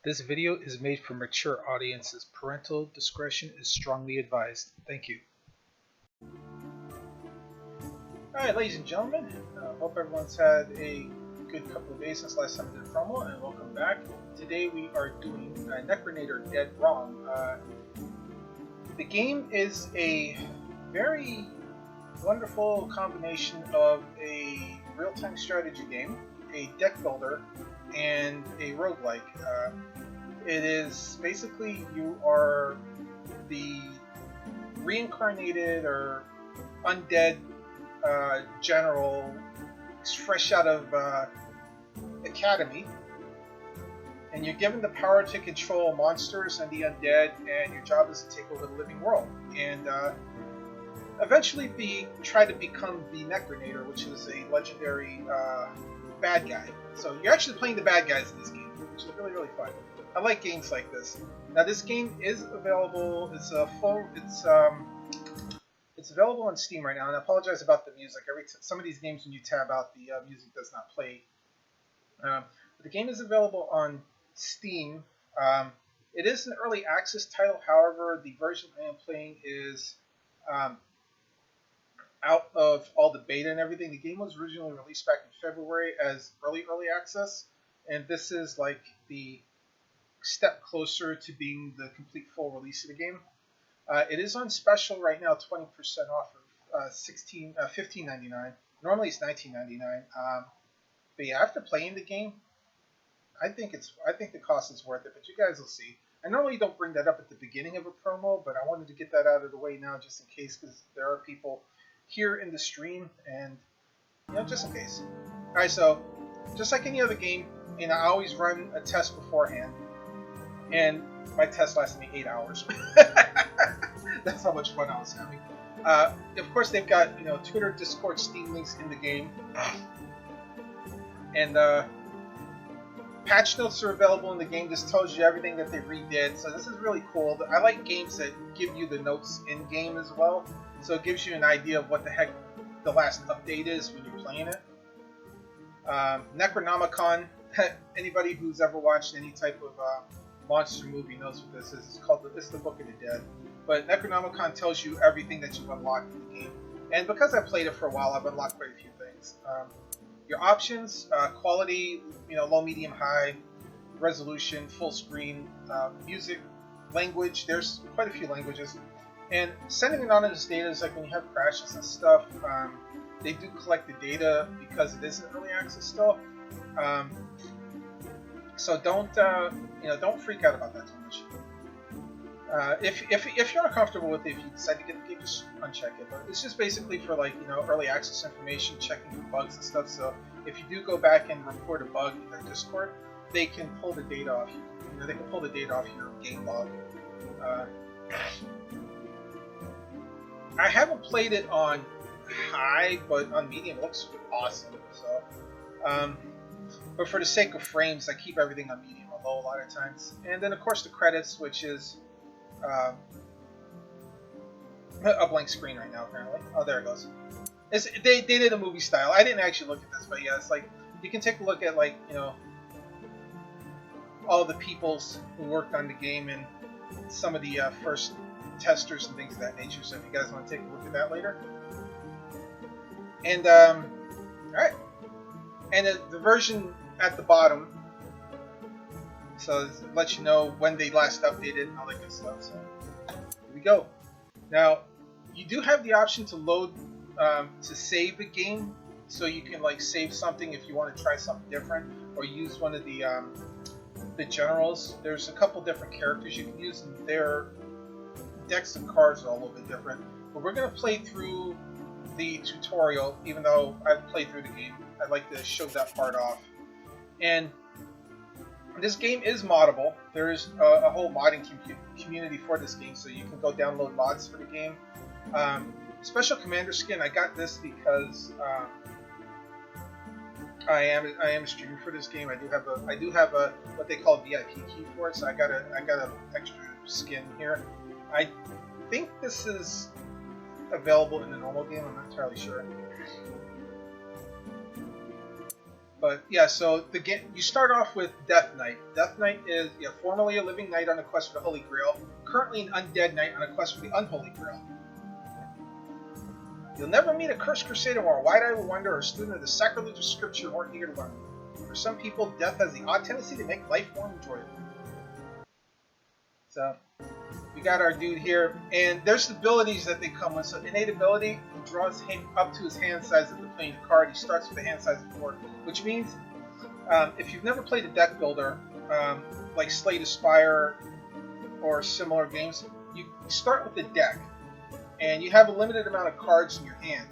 This video is made for mature audiences. Parental discretion is strongly advised. Thank you. Alright, ladies and gentlemen, hope everyone's had a good couple of days since last time we did a promo, and welcome back. Today we are doing Necronator Dead Wrong. The game is a very wonderful combination of a real-time strategy game, a deck builder, and a roguelike. It is basically you are the reincarnated or undead general fresh out of academy, and you're given the power to control monsters and the undead, and your job is to take over the living world and eventually try to become the Necronator, which is a legendary bad guy. So you're actually playing the bad guys in this game, which is really, really fun. I like games like this. Now this game is available. It's available on Steam right now, and I apologize about the music. Some of these games, when you tab out, the music does not play. But the game is available on Steam. It is an early access title. However, the version I am playing is out of all the beta and everything. The game was originally released back in February as early access, and this is like the step closer to being the complete full release of the game. It is on special right now, 20% off of $15.99. Normally it's $19.99. But yeah, after playing the game, I think the cost is worth it. But you guys will see. I normally don't bring that up at the beginning of a promo, but I wanted to get that out of the way now, just in case, because there are people here in the stream, and just in case. All right, so just like any other game, I always run a test beforehand, and my test lasted me 8 hours. That's how much fun I was having. Of course, they've got Twitter, Discord, Steam links in the game, and patch notes are available in the game. This tells you everything that they redid, so this is really cool. I like games that give you the notes in game as well, so it gives you an idea of what the heck the last update is when you're playing it. Necronomicon. Anybody who's ever watched any type of monster movie knows what this is. It's the Book of the Dead. But Necronomicon tells you everything that you've unlocked in the game. And because I played it for a while, I've unlocked quite a few things. Your options, quality, low, medium, high, resolution, full screen, music, language. There's quite a few languages. And sending anonymous data is like when you have crashes and stuff. They do collect the data because it isn't early access still. So don't freak out about that too much. If you're uncomfortable with it, if you decide to get the game, just uncheck it. But it's just basically for early access information, checking for bugs and stuff. So if you do go back and report a bug in their Discord, they can pull the data off you. They can pull the data off your game log. I haven't played it on high, but on medium it looks awesome. So, but for the sake of frames, I keep everything on medium or low a lot of times. And then of course the credits, which is a blank screen right now apparently. Oh, there it goes. They did a movie style. I didn't actually look at this, but yeah, it's like you can take a look at all the peoples who worked on the game and some of the first testers and things of that nature. So if you guys want to take a look at that later. And alright. And the version at the bottom, so it lets you know when they last updated and all that good stuff. So here we go. Now you do have the option to load to save a game, so you can save something if you want to try something different, or use one of the generals. There's a couple different characters you can use, and their decks of cards are all a little bit different. But we're gonna play through the tutorial, even though I've played through the game. I'd like to show that part off. And this game is moddable. There is a whole modding community for this game, so you can go download mods for the game. Special Commander skin, I got this because I am streaming for this game. I do have a what they call VIP key for it, so I got a extra skin here. I think this is available in the normal game. I'm not entirely sure. But yeah, so the game, you start off with Death Knight. Death Knight is formerly a living knight on a quest for the Holy Grail, currently an undead knight on a quest for the Unholy Grail. You'll never meet a cursed crusader or a wide-eyed wonder or a student of the sacrilegious scripture more eager to learn. For some people, death has the odd tendency to make life more enjoyable. So, we got our dude here, and there's the abilities that they come with. So, innate ability, he draws up to his hand size at the playing the card. He starts with a hand size of 4, which means if you've never played a deck builder, like Slay the Spire or similar games, you start with the deck. And you have a limited amount of cards in your hand.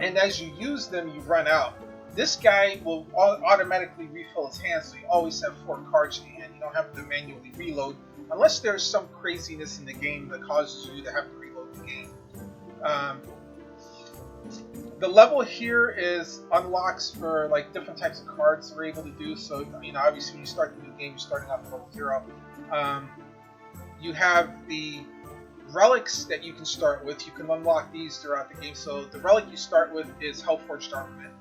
And as you use them, you run out. This guy will automatically refill his hand, so you always have 4 cards in your hand. You don't have to manually reload, unless there's some craziness in the game that causes you to have to reload the game. The level here is unlocks for like different types of cards we're able to do. So, obviously when you start the new game, you're starting off at level 0. You have the relics that you can start with. You can unlock these throughout the game. So the relic you start with is Hellforged Armament.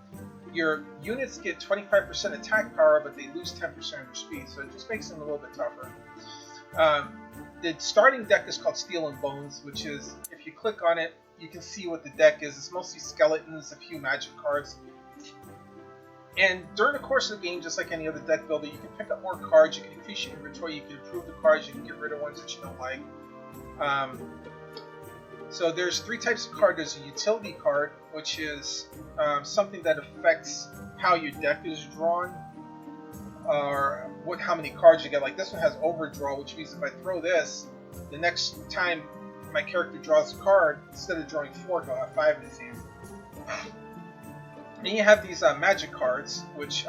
Your units get 25% attack power, but they lose 10% of their speed, so it just makes them a little bit tougher. The starting deck is called Steel and Bones, which is, if you click on it, you can see what the deck is. It's mostly skeletons, a few magic cards. And during the course of the game, just like any other deck builder, you can pick up more cards, you can increase your inventory, you can improve the cards, you can get rid of ones that you don't like. So there's 3 types of card. There's a utility card, which is something that affects how your deck is drawn, or how many cards you get. Like this one has overdraw, which means if I throw this, the next time my character draws a card, instead of drawing 4, he'll have 5 in his hand. Then you have these magic cards, which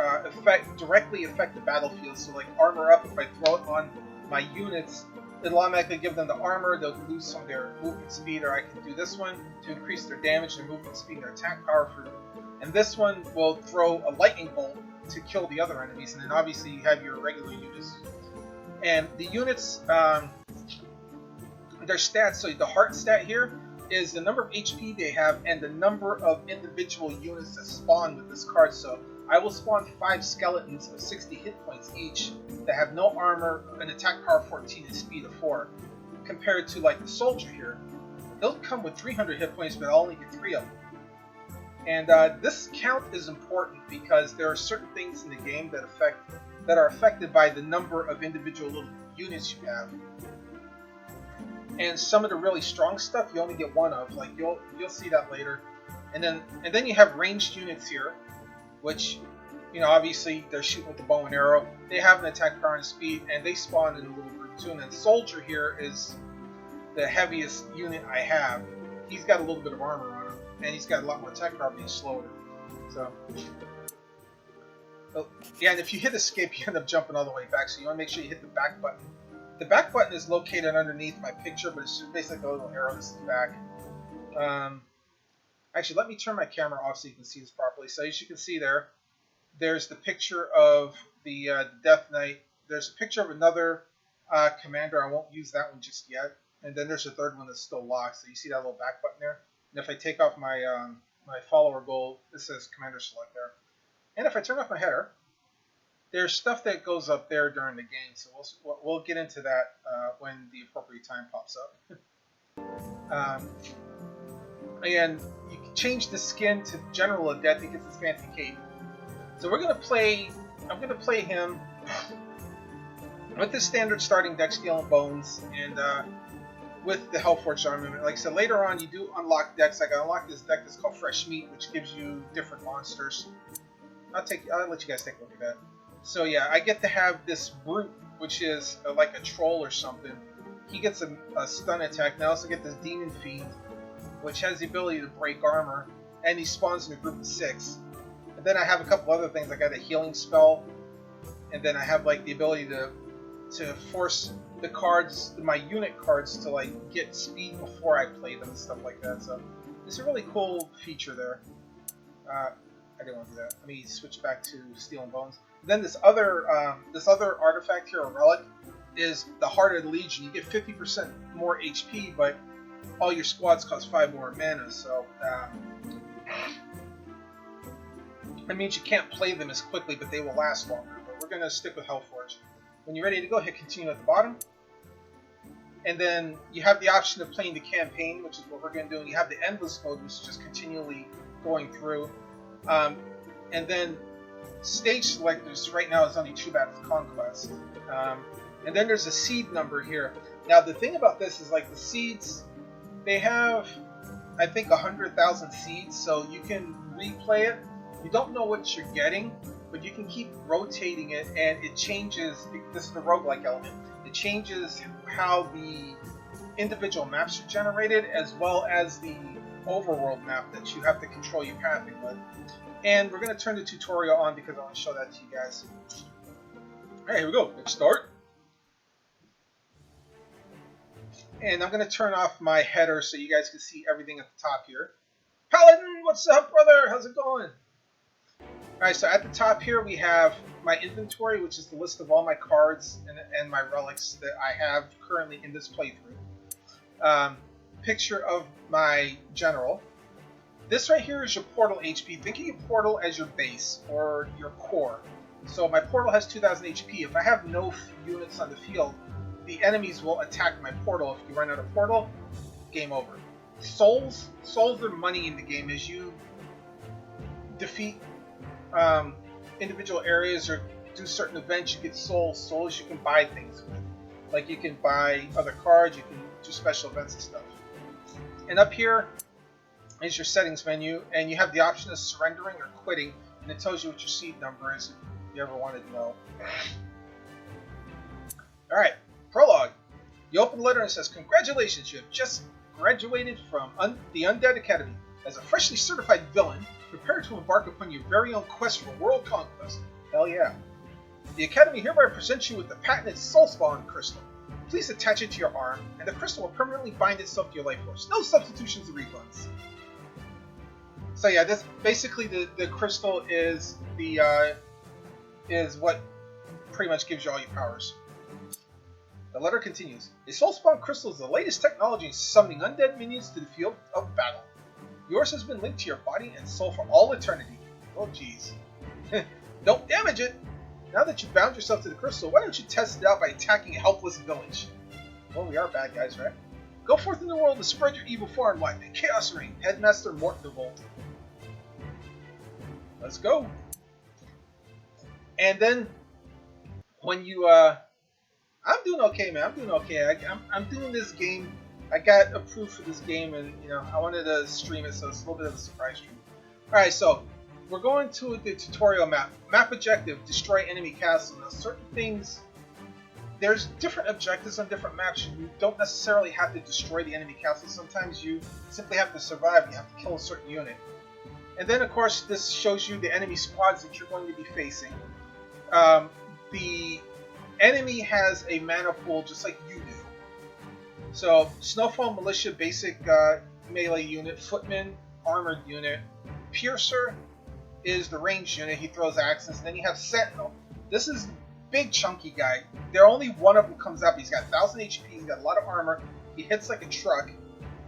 directly affect the battlefield. So like Armor Up, if I throw it on my units, it'll automatically give them the armor, they'll lose some of their movement speed, or I can do this one to increase their damage, their movement speed, and their attack power. And this one will throw a lightning bolt to kill the other enemies, and then obviously you have your regular units. And the units, their stats, so the heart stat here is the number of HP they have and the number of individual units that spawn with this card. So I will spawn 5 skeletons of 60 hit points each that have no armor, an attack power 14, and speed of 4. Compared to like the soldier here, they'll come with 300 hit points, but I'll only get 3 of them. And this count is important because there are certain things in the game that are affected by the number of individual little units you have. And some of the really strong stuff you only get 1 of. Like you'll see that later. And then you have ranged units here, which, obviously they're shooting with the bow and arrow. They have an attack power and speed, and they spawn in a little group too. And then soldier here is the heaviest unit I have. He's got a little bit of armor on him, and he's got a lot more attack power, but he's slower. So, yeah, and if you hit escape, you end up jumping all the way back. So you want to make sure you hit the back button. The back button is located underneath my picture, but it's just basically a little arrow. This is back. Actually, let me turn my camera off so you can see this properly. So as you can see there's the picture of the Death Knight. There's a picture of another commander. I won't use that one just yet. And then there's a third one that's still locked. So you see that little back button there? And if I take off my my follower goal, it says Commander Select there. And if I turn off my header, there's stuff that goes up there during the game. So we'll get into that when the appropriate time pops up. And you can change the skin to General of Death. He gets his fancy cape. So I'm gonna play him with the standard starting deck, Steel and Bones, and with the Hellforged Armament. Like I said, later on you do unlock decks. Like I unlocked this deck that's called Fresh Meat, which gives you different monsters. I'll let you guys take a look at that. So yeah, I get to have this brute, which is like a troll or something. He gets a stun attack. And I also get this Demon Fiend, which has the ability to break armor, and he spawns in a group of 6. And then I have a couple other things. I got a healing spell, and then I have like the ability to force the cards, my unit cards, to like get speed before I play them and stuff like that. So it's a really cool feature there. I didn't want to do that. Let me switch back to Steel and Bones. Then this other artifact here, a relic, is the Heart of the Legion. You get 50% more HP, but all your squads cost 5 more mana. So That means you can't play them as quickly, but they will last longer. But we're going to stick with Hellforge. When you're ready to go, hit continue at the bottom. And then you have the option of playing the campaign, which is what we're going to do. And you have the endless mode, which is just continually going through. And then stage selectors right now is only 2 battles conquest. And then there's a seed number here. Now the thing about this is like the seeds, they have I think 100,000 seeds, so you can replay it. You don't know what you're getting, but you can keep rotating it, and it changes. This is the roguelike element. It changes how the individual maps are generated, as well as the overworld map that you have to control your pathing with. And we're going to turn the tutorial on because I want to show that to you guys. Alright, here we go. Let's start. And I'm going to turn off my header so you guys can see everything at the top here. Paladin, what's up, brother? How's it going? Alright, so at the top here we have my inventory, which is the list of all my cards and my relics that I have currently in this playthrough. Picture of my general. This right here is your portal HP. Think of your portal as your base or your core. So my portal has 2,000 HP. If I have no units on the field, the enemies will attack my portal. If you run out of portal, game over. Souls are money in the game. As you defeat individual areas or do certain events, you get souls. Souls you can buy things with. Like you can buy other cards, you can do special events and stuff. And up here is your settings menu, and you have the option of surrendering or quitting, and it tells you what your seed number is if you ever wanted to know. Alright, prologue. You open the letter and it says, "Congratulations, you have just graduated from the Undead Academy. As a freshly certified villain, prepare to embark upon your very own quest for world conquest." Hell yeah. The Academy hereby presents you with the patented Soulspawn Crystal. Please attach it to your arm, and the crystal will permanently bind itself to your life force. No substitutions or refunds. So yeah, this basically the crystal is what pretty much gives you all your powers. The letter continues. A Soulspawn Crystal is the latest technology in summoning undead minions to the field of battle. Yours has been linked to your body and soul for all eternity. Oh jeez. Don't damage it! Now that you've bound yourself to the crystal, why don't you test it out by attacking a helpless village? Well, we are bad guys, right? Go forth in the world to spread your evil far and wide. May chaos reign. Headmaster Morton DeVolt. Let's go. And then, when you, I'm doing okay, man. I'm doing okay. I'm doing this game. I got approved for this game, and, you know, I wanted to stream it, so it's a little bit of a surprise stream. Alright, so, we're going to the tutorial map. Map objective, destroy enemy castle. Now, certain things, there's different objectives on different maps. You don't necessarily have to destroy the enemy castle. Sometimes you simply have to survive. You have to kill a certain unit. And then, of course, this shows you the enemy squads that you're going to be facing. The enemy has a mana pool just like you do. So, Snowfall Militia, basic melee unit. Footman, armored unit. Piercer is the ranged unit. He throws axes. And then you have Sentinel. This is big chunky guy. There only one of them comes up. He's got 1,000 HP. He's got a lot of armor. He hits like a truck.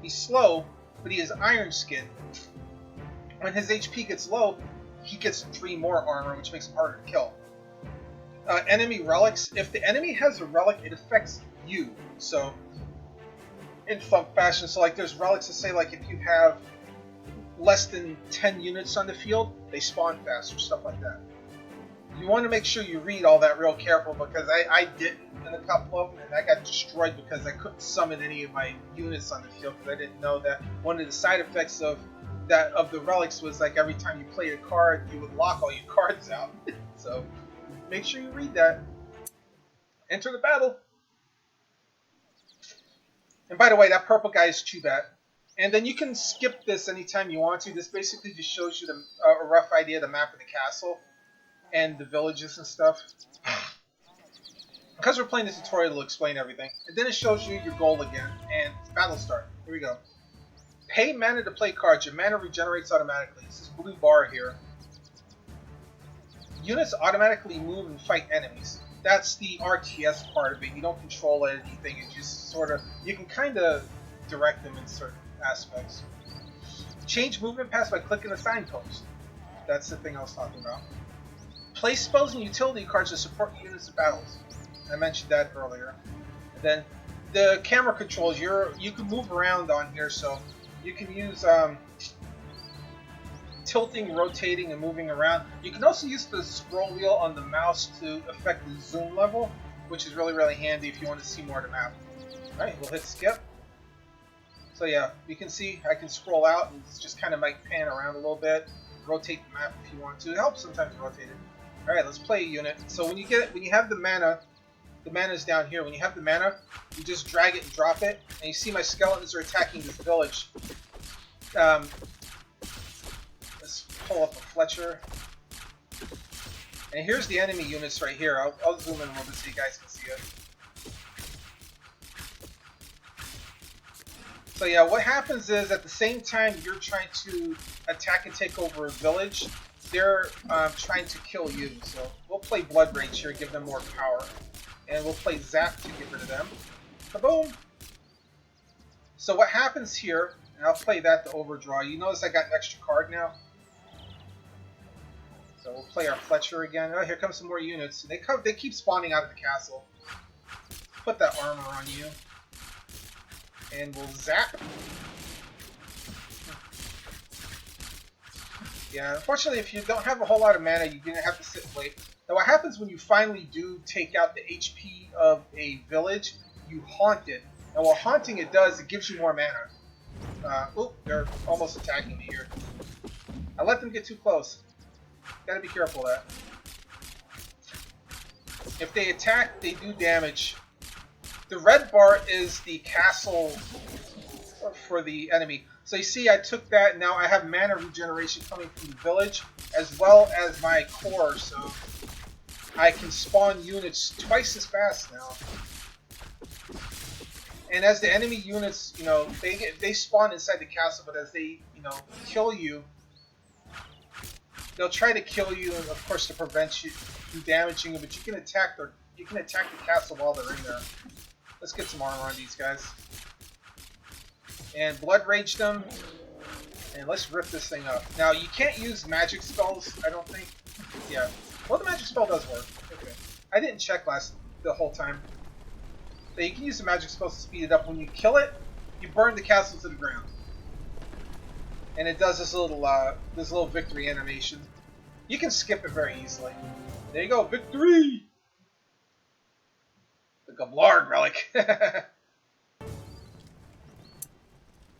He's slow, but he has iron skin. When his HP gets low, he gets 3 more armor, which makes him harder to kill. Enemy relics. If the enemy has a relic, it affects you. So, in some fashion. So, like, there's relics that say, like, if you have less than 10 units on the field, they spawn faster, stuff like that. You want to make sure you read all that real careful, because I didn't in a couple of them, and I got destroyed because I couldn't summon any of my units on the field because I didn't know that one of the side effects of the relics was, like, every time you played a card, you would lock all your cards out. So make sure you read that. Enter the battle. And by the way, that purple guy is Chubat. And then you can skip this anytime you want to. This basically just shows you a rough idea of the map of the castle and the villages and stuff. Because we're playing the tutorial, it'll explain everything. And then it shows you your goal again. And battle start. Here we go. Pay mana to play cards. Your mana regenerates automatically. It's this blue bar here. Units automatically move and fight enemies. That's the RTS part of it. You don't control anything. It just sort of... You can kind of direct them in certain aspects. Change movement paths by clicking a signpost. That's the thing I was talking about. Play spells and utility cards to support units in battles. I mentioned that earlier. And then the camera controls, you can move around on here, so you can use tilting, rotating, and moving around. You can also use the scroll wheel on the mouse to affect the zoom level, which is really, really handy if you want to see more of the map. Alright, we'll hit skip. So yeah, you can see I can scroll out and just kind of might pan around a little bit, rotate the map if you want to. It helps sometimes rotate it. Alright, let's play a unit. So when you have the mana's down here. When you have the mana, you just drag it and drop it, and you see my skeletons are attacking this village. Let's pull up a Fletcher. And here's the enemy units right here. I'll zoom in a little bit so you guys can see it. So yeah, what happens is at the same time you're trying to attack and take over a village, they're trying to kill you. So we'll play Blood Rage here, give them more power. And we'll play Zap to get rid of them. Kaboom! So what happens here, and I'll play that to overdraw. You notice I got an extra card now. So we'll play our Fletcher again. Oh, here comes some more units. They keep spawning out of the castle. Put that armor on you. And we'll zap. Yeah, unfortunately, if you don't have a whole lot of mana, you're going to have to sit and wait. Now, what happens when you finally do take out the HP of a village, you haunt it. Now, what haunting it does, it gives you more mana. Oop, they're almost attacking me here. I let them get too close. Gotta be careful of that. If they attack, they do damage. The red bar is the castle for the enemy. So you see, I took that, and now I have mana regeneration coming from the village, as well as my core, so I can spawn units twice as fast now. And as the enemy units, you know, they spawn inside the castle, but as they, you know, kill you, they'll try to kill you, of course, to prevent you from damaging them. But you can attack the castle while they're in there. Let's get some armor on these guys. And Blood Rage them. And let's rip this thing up. Now, you can't use magic spells, I don't think. Yeah. Well, the magic spell does work. Okay. I didn't check the whole time. So you can use the magic spells to speed it up. When you kill it, you burn the castle to the ground. And it does this little victory animation. You can skip it very easily. There you go, victory! The Gablard relic.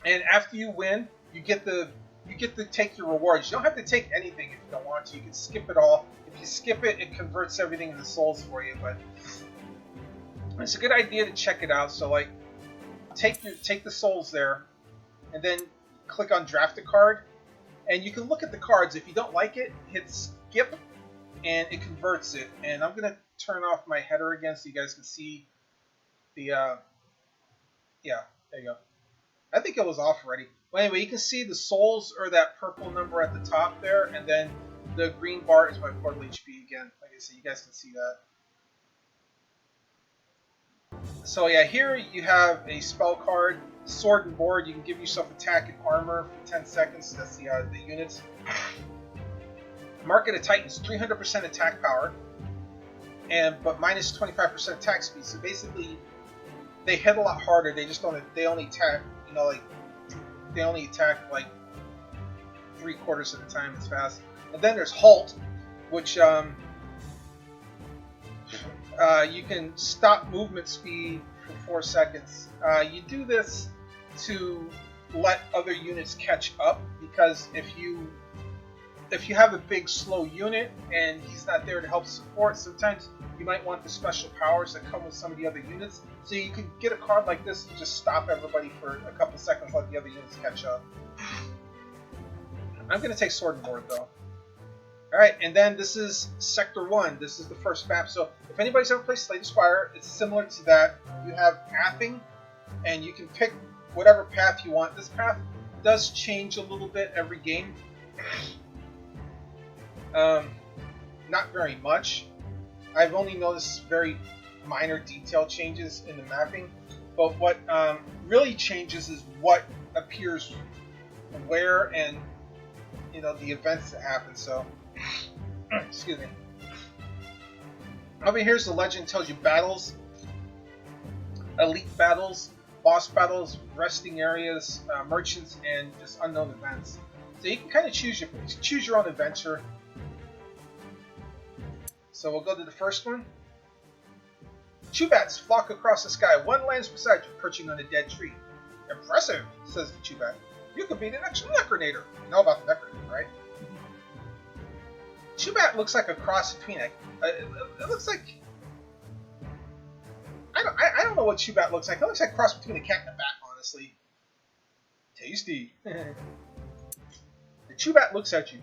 And after you win, you get to take your rewards. You don't have to take anything if you don't want to. You can skip it all. If you skip it, it converts everything into souls for you. But it's a good idea to check it out. So like, take the souls there, and then click on draft a card, and you can look at the cards. If you don't like it, hit skip, and it converts it. And I'm gonna turn off my header again so you guys can see the yeah, there you go. I think it was off already. Well, anyway, you can see the souls are that purple number at the top there, and then the green bar is my portal HP again. Like I said, you guys can see that. So yeah, here you have a spell card, Sword and Board. You can give yourself attack and armor for 10 seconds. That's the units. Market of Titans, 300% attack power, but minus 25% attack speed. So basically, they hit a lot harder. They just don't. They only attack. You know, like they only attack like 3/4 of the time as fast. And then there's Halt, which you can stop movement speed for 4 seconds. You do this to let other units catch up, because if you have a big slow unit and he's not there to help support, sometimes you might want the special powers that come with some of the other units. So you could get a card like this and just stop everybody for a couple seconds, let the other units catch up. I'm going to take Sword and Board though. Alright, and then this is Sector 1. This is the first map. So if anybody's ever played Slay the Spire, it's similar to that. You have pathing, and you can pick whatever path you want. This path does change a little bit every game. Not very much. I've only noticed very minor detail changes in the mapping, but what really changes is what appears where, and you know, the events that happen. So, excuse me. Over here's the legend, tells you battles, elite battles, boss battles, resting areas, merchants, and just unknown events. So you can kind of choose your own adventure. So we'll go to the first one. Chewbats flock across the sky. One lands beside you, perching on a dead tree. Impressive, says the Chewbat. You could be the next Necronator. You know about the Necronator, right? Chewbat looks like a cross between it looks like I don't know what Chewbat looks like. It looks like a cross between a cat and a bat, honestly. Tasty. The Chewbat looks at you.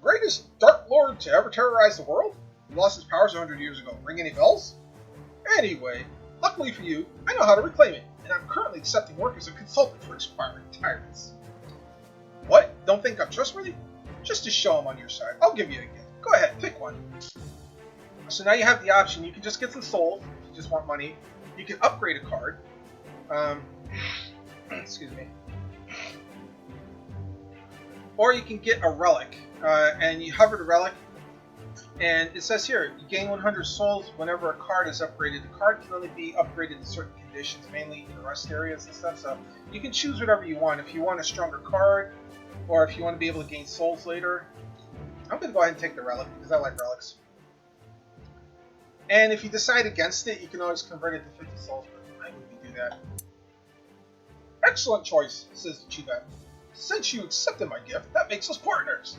Greatest Dark Lord to ever terrorize the world? He lost his powers 100 years ago. Ring any bells? Anyway, luckily for you, I know how to reclaim it, and I'm currently accepting work as a consultant for expiring tyrants. What? Don't think I'm trustworthy? Just to show I'm on your side, I'll give you a gift. Go ahead, pick one. So now you have the option. You can just get some souls if you just want money. You can upgrade a card. Excuse me. Or you can get a relic, and you hover the relic, and it says here, you gain 100 souls whenever a card is upgraded. The card can only be upgraded in certain conditions, mainly in the rest areas and stuff, so you can choose whatever you want. If you want a stronger card, or if you want to be able to gain souls later. I'm going to go ahead and take the relic, because I like relics. And if you decide against it, you can always convert it to 50 souls, but I wouldn't do that. Excellent choice, says the Chewbat. Since you accepted my gift, that makes us partners.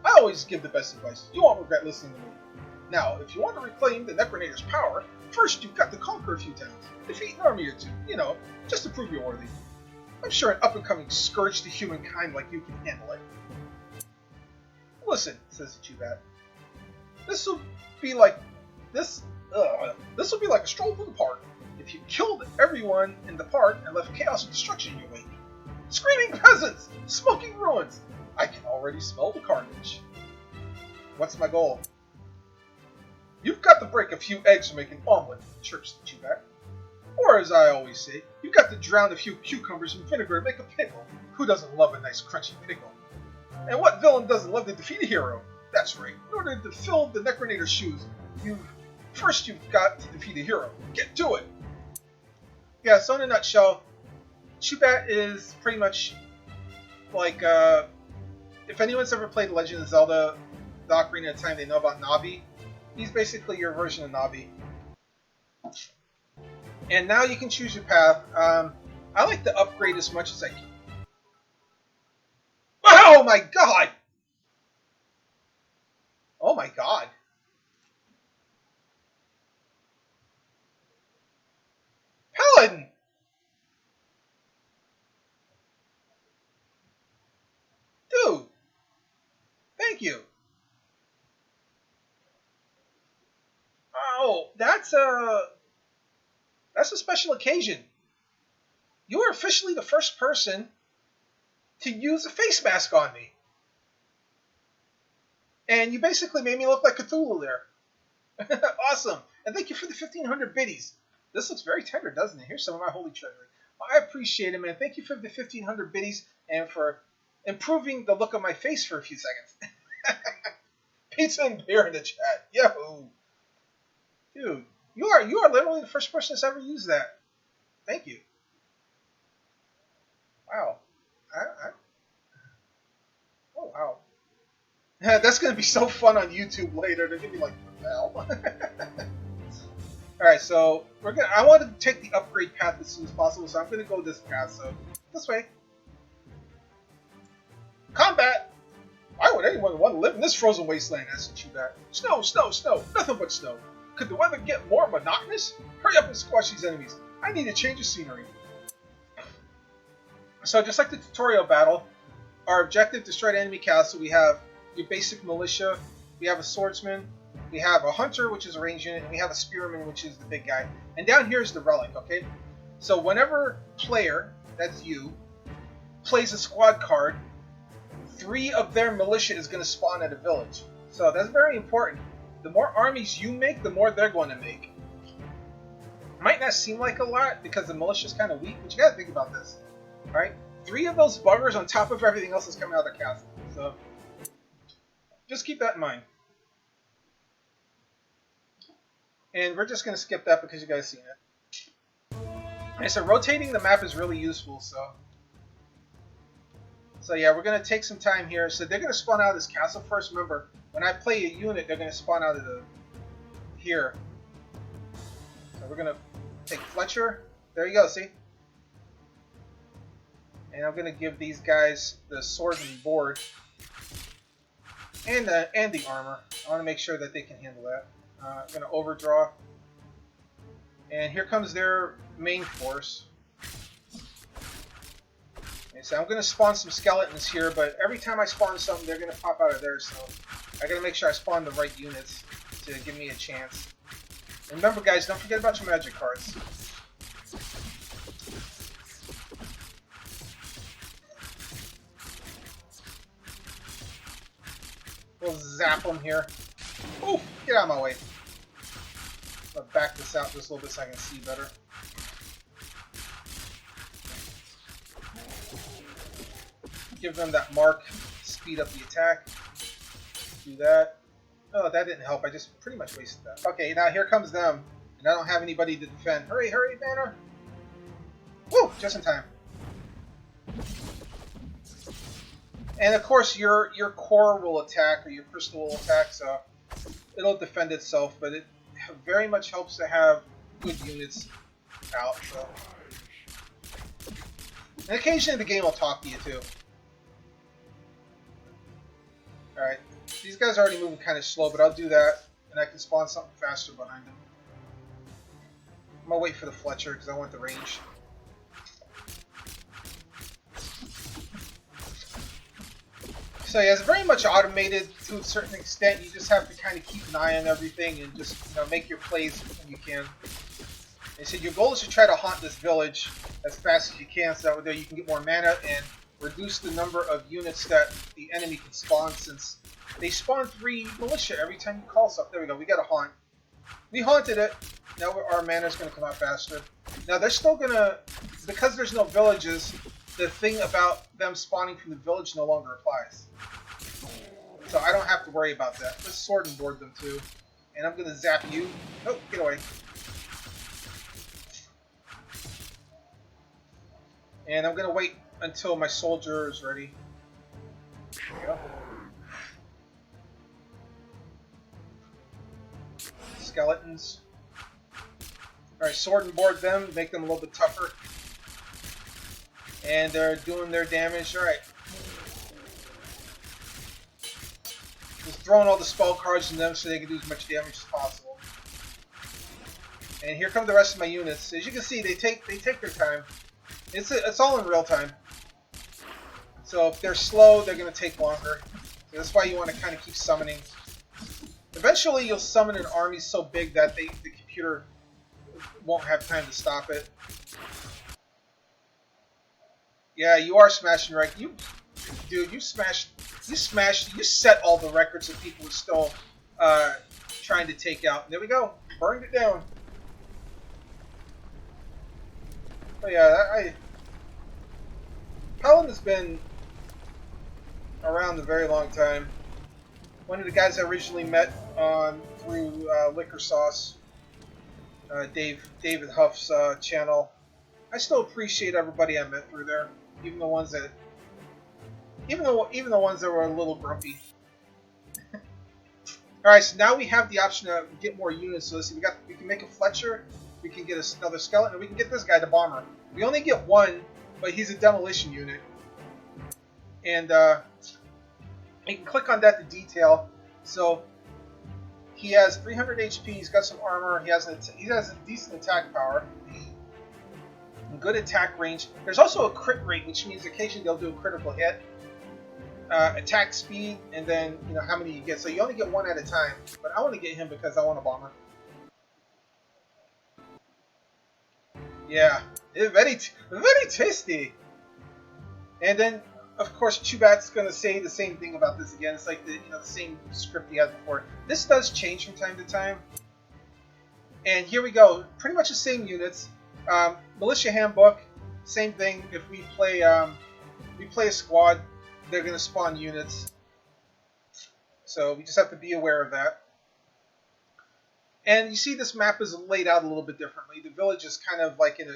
I always give the best advice. You won't regret listening to me. Now, if you want to reclaim the Necronator's power, first you've got to conquer a few towns, defeat an army or two, you know, just to prove you're worthy. I'm sure an up-and-coming scourge to humankind like you can handle it. Listen, says the Chewbat. This will be like a stroll through the park. If you killed everyone in the park and left chaos and destruction in your wake. Screaming peasants! Smoking ruins! I can already smell the carnage. What's my goal? You've got to break a few eggs to make an omelet, chirps the Chewbat. Or as I always say, you've got to drown a few cucumbers in vinegar and make a pickle. Who doesn't love a nice crunchy pickle? And what villain doesn't love to defeat a hero? That's right. In order to fill the Necronator's shoes, you've got to defeat a hero. Get to it! Yeah, so in a nutshell, Chewbat is pretty much like, if anyone's ever played Legend of Zelda, the Ocarina of Time, they know about Navi. He's basically your version of Navi. And now you can choose your path. I like to upgrade as much as I can. Oh my god! Oh my god. Paladin! Dude! Thank you. Oh, that's a special occasion. You are officially the first person to use a face mask on me. And you basically made me look like Cthulhu there. Awesome. And thank you for the 1,500 biddies. This looks very tender, doesn't it? Here's some of my holy treasure. I appreciate it, man. Thank you for the 1,500 biddies and for improving the look of my face for a few seconds. Pizza and beer in the chat. Yahoo! Dude, you are literally the first person that's ever used that. Thank you. Wow. Oh, wow. That's going to be so fun on YouTube later. They're going to be like, what the hell? Alright, so I want to take the upgrade path as soon as possible, so I'm going to go this path, so this way. Combat! Why would anyone want to live in this frozen wasteland? Asked Chewbat. Snow, snow, snow. Nothing but snow. Could the weather get more monotonous? Hurry up and squash these enemies. I need a change of scenery. So just like the tutorial battle, our objective, destroy the enemy castle. We have your basic militia. We have a swordsman. We have a hunter, which is a ranged unit. And we have a spearman, which is the big guy. And down here is the relic, okay? So whenever player, that's you, plays a squad card, 3 of their militia is going to spawn at a village. So that's very important. The more armies you make, the more they're going to make. Might not seem like a lot because the militia is kind of weak, but you got to think about this. Alright? 3 of those buggers on top of everything else is coming out of the castle. So Just keep that in mind. And we're just going to skip that because you guys seen it. And so rotating the map is really useful. So yeah, we're going to take some time here. So they're going to spawn out of this castle first. Remember, when I play a unit, they're going to spawn out of here. So we're going to take Fletcher. There you go, see? And I'm going to give these guys the sword and board. And the armor. I want to make sure that they can handle that. I'm going to overdraw. And here comes their main force. Okay, so I'm going to spawn some skeletons here, but every time I spawn something, they're going to pop out of there, so I got to make sure I spawn the right units to give me a chance. And remember, guys, don't forget about your magic cards. We'll zap them here. Oof! Get out of my way. I'll back this out just a little bit so I can see better. Give them that mark. Speed up the attack. Do that. Oh, that didn't help. I just pretty much wasted that. Okay, now here comes them. And I don't have anybody to defend. Hurry, hurry, banner! Woo! Just in time. And of course, your core will attack, or your crystal will attack, so it'll defend itself, but it very much helps to have good units out. So. And occasionally the game will talk to you too. Alright, these guys are already moving kind of slow, but I'll do that, and I can spawn something faster behind them. I'm going to wait for the Fletcher, because I want the range. So yeah, it's very much automated to a certain extent. You just have to kind of keep an eye on everything and just make your plays when you can. They said your goal is to try to haunt this village as fast as you can, so that way you can get more mana and reduce the number of units that the enemy can spawn, since they spawn 3 militia every time you call something. There we go, we got a haunt. We haunted it. Now our mana is going to come out faster. Now they're still going to, because there's no villages, the thing about them spawning from the village no longer applies. So I don't have to worry about that. Let's sword and board them too. And I'm going to zap you. Oh, get away. And I'm going to wait until my soldier is ready. There we go. Skeletons. Alright, sword and board them. Make them a little bit tougher. And they're doing their damage. Alright. Just throwing all the spell cards in them so they can do as much damage as possible. And here come the rest of my units. As you can see, they take their time. It's all in real time. So if they're slow, they're going to take longer. So that's why you want to kind of keep summoning. Eventually, you'll summon an army so big that the computer won't have time to stop it. Yeah, you are smashing right. Dude, you set all the records that people were still trying to take out. There we go. Burned it down. But yeah, Paladin has been around a very long time. One of the guys I originally met through Liquor Sauce, David Huff's channel. I still appreciate everybody I met through there, even the ones that were a little grumpy. All right, so now we have the option to get more units. So let's see, we can make a Fletcher, we can get another skeleton, and we can get this guy, the bomber. We only get one, but he's a demolition unit, and you can click on that to detail. So he has 300 HP. He's got some armor. He has a decent attack power. Good attack range. There's also a crit rate, which means occasionally they'll do a critical hit. Attack speed, and then how many you get. So you only get one at a time. But I want to get him because I want a bomber. Yeah, it's very tasty. And then, of course, Chubat's going to say the same thing about this again. It's like the same script he had before. This does change from time to time. And here we go. Pretty much the same units. Militia Handbook, same thing. If we play a squad, they're going to spawn units. So we just have to be aware of that. And you see this map is laid out a little bit differently. The village is kind of like in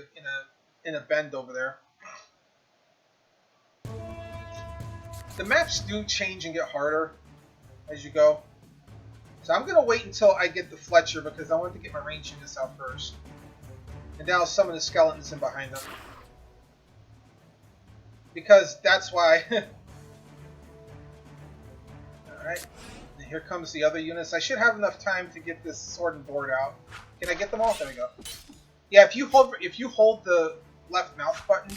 a bend over there. The maps do change and get harder as you go. So I'm going to wait until I get the Fletcher because I want to get my range units out first. And then I'll summon the skeletons in behind them. Because that's why. Alright. And here comes the other units. I should have enough time to get this sword and board out. Can I get them all? There we go. Yeah, if you hold the left mouse button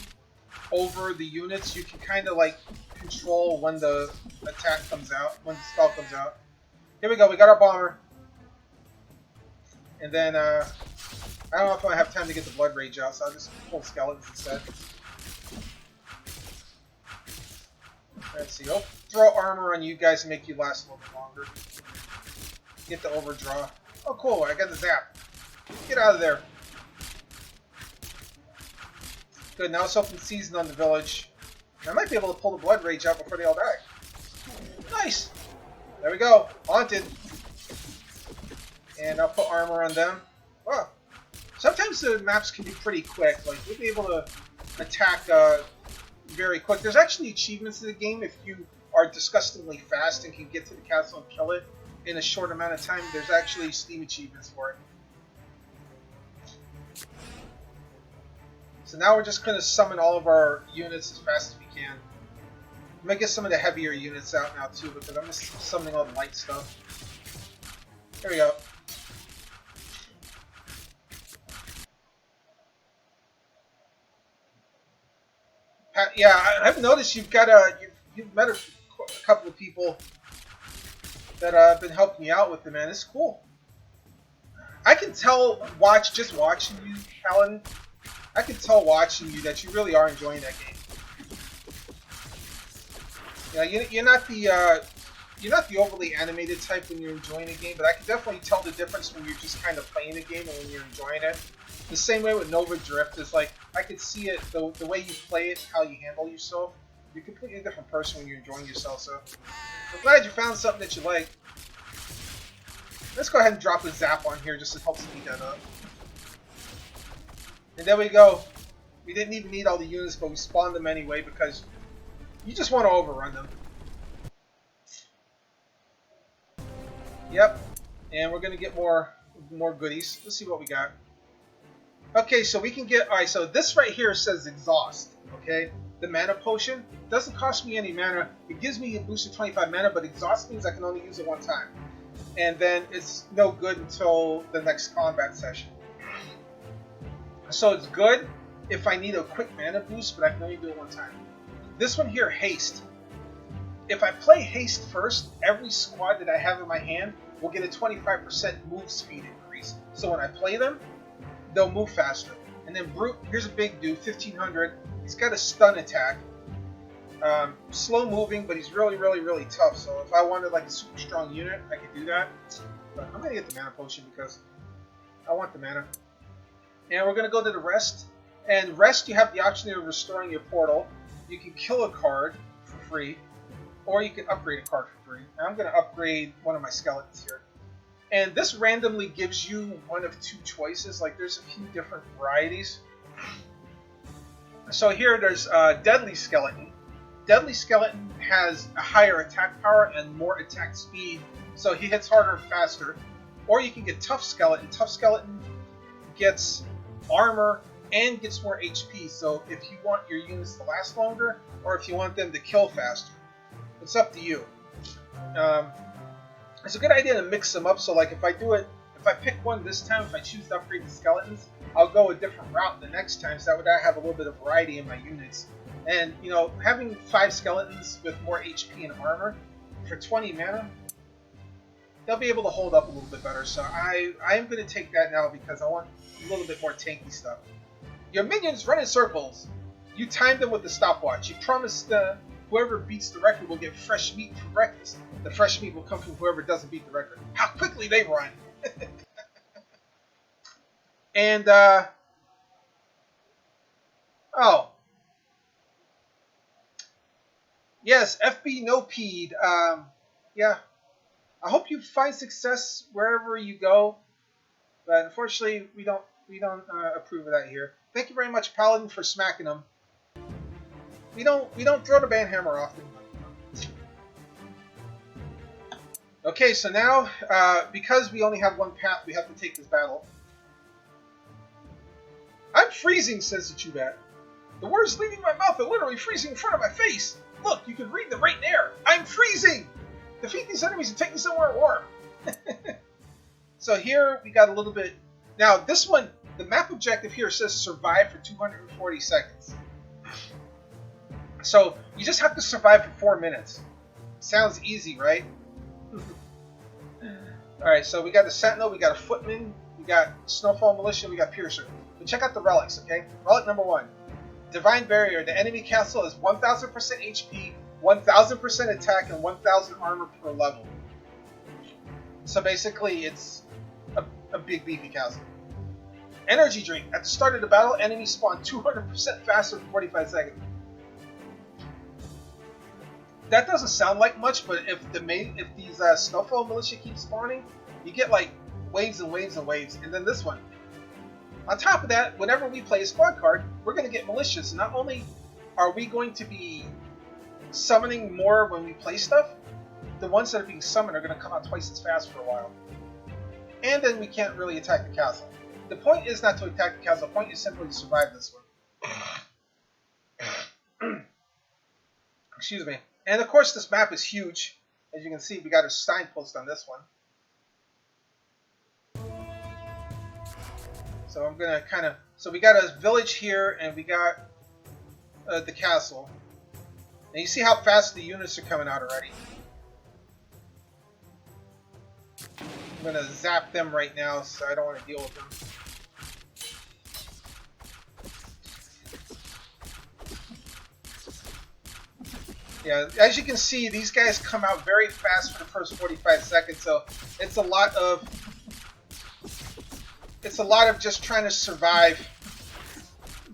over the units, you can kind of like control when the attack comes out, when the spell comes out. Here we go, we got our bomber. And then, I don't know if I have time to get the blood rage out, so I'll just pull skeletons instead. Let's see, I'll throw armor on you guys to make you last a little bit longer. Get the overdraw. Oh cool, I got the zap. Get out of there. Good, now it's open season on the village. I might be able to pull the blood rage out before they all die. Nice! There we go, haunted. And I'll put armor on them. Wow. Sometimes the maps can be pretty quick. Like, we'll be able to attack very quick. There's actually achievements in the game if you are disgustingly fast and can get to the castle and kill it in a short amount of time. There's actually Steam achievements for it. So now we're just going to summon all of our units as fast as we can. I'm going to get some of the heavier units out now too because I'm just summoning all the light stuff. There we go. Yeah, I've noticed you've got you've met a couple of people that have been helping you out with it, man. It's cool. I can tell, just watching you, Paladin. I can tell watching you that you really are enjoying that game. Yeah, you're not the overly animated type when you're enjoying a game, but I can definitely tell the difference when you're just kind of playing a game and when you're enjoying it. The same way with Nova Drift is like I could see it the way you play it, how you handle yourself. You're a completely different person when you're enjoying yourself. So I'm glad you found something that you like. Let's go ahead and drop a zap on here just to help speed that up. And there we go. We didn't even need all the units, but we spawned them anyway because you just want to overrun them. Yep. And we're gonna get more goodies. Let's see what we got. Okay, so we can get, alright, so this right here says exhaust, okay? The mana potion doesn't cost me any mana. It gives me a boost of 25 mana, but exhaust means I can only use it one time. And then it's no good until the next combat session. So it's good if I need a quick mana boost, but I can only do it one time. This one here, haste. If I play haste first, every squad that I have in my hand will get a 25% move speed increase. So when I play them, they'll move faster. And then Brute, here's a big dude, 1500. He's got a stun attack. Slow moving, but he's really, really, really tough. So if I wanted like a super strong unit, I could do that. But I'm going to get the mana potion because I want the mana. And we're going to go to the rest. And rest, you have the option of restoring your portal. You can kill a card for free, or you can upgrade a card for free. And I'm going to upgrade one of my skeletons here. And this randomly gives you one of two choices. Like there's a few different varieties. So here there's Deadly Skeleton. Deadly Skeleton has a higher attack power and more attack speed, so he hits harder and faster. Or you can get Tough Skeleton. Tough Skeleton gets armor and gets more HP, so if you want your units to last longer, or if you want them to kill faster, it's up to you. It's a good idea to mix them up, so like if I pick one this time, if I choose to upgrade the skeletons, I'll go a different route the next time, so that way I have a little bit of variety in my units. And, you know, having 5 skeletons with more HP and armor for 20 mana, they'll be able to hold up a little bit better. So I'm going to take that now because I want a little bit more tanky stuff. Your minions run in circles. You time them with the stopwatch. You promise whoever beats the record will get fresh meat for breakfast. The fresh meat will come from whoever doesn't beat the record. How quickly they run! And, oh. Yes, FB no peed. Yeah. I hope you find success wherever you go, but unfortunately, we don't approve of that here. Thank you very much, Paladin, for smacking them. We don't throw the banhammer often. Okay, so now because we only have one path, we have to take this battle. I'm freezing, says the Chubat. The words leaving my mouth are literally freezing in front of my face. Look, you can read them right there. I'm freezing! Defeat these enemies and take me somewhere warm. So here we got a little bit... Now this one, the map objective here says survive for 240 seconds. So you just have to survive for 4 minutes. Sounds easy, right? Alright, so we got the Sentinel, we got a Footman, we got Snowfall Militia, we got Piercer. But check out the relics, okay? Relic number 1. Divine Barrier. The enemy castle is 1000% HP, 1000% attack, and 1000 armor per level. So basically, it's a big beefy castle. Energy Drink. At the start of the battle, enemies spawn 200% faster for 45 seconds. That doesn't sound like much, but if these Snowfall Militia keep spawning, you get like waves and waves and waves. And then this one. On top of that, whenever we play a squad card, we're going to get militias. Not only are we going to be summoning more when we play stuff, the ones that are being summoned are going to come out twice as fast for a while. And then we can't really attack the castle. The point is not to attack the castle. The point is simply to survive this one. Excuse me. And of course, this map is huge. As you can see, we got a signpost on this one. So I'm gonna kind of... So we got a village here, and we got the castle. And you see how fast the units are coming out already. I'm gonna zap them right now, so I don't want to deal with them. Yeah, as you can see, these guys come out very fast for the first 45 seconds, so it's a lot of just trying to survive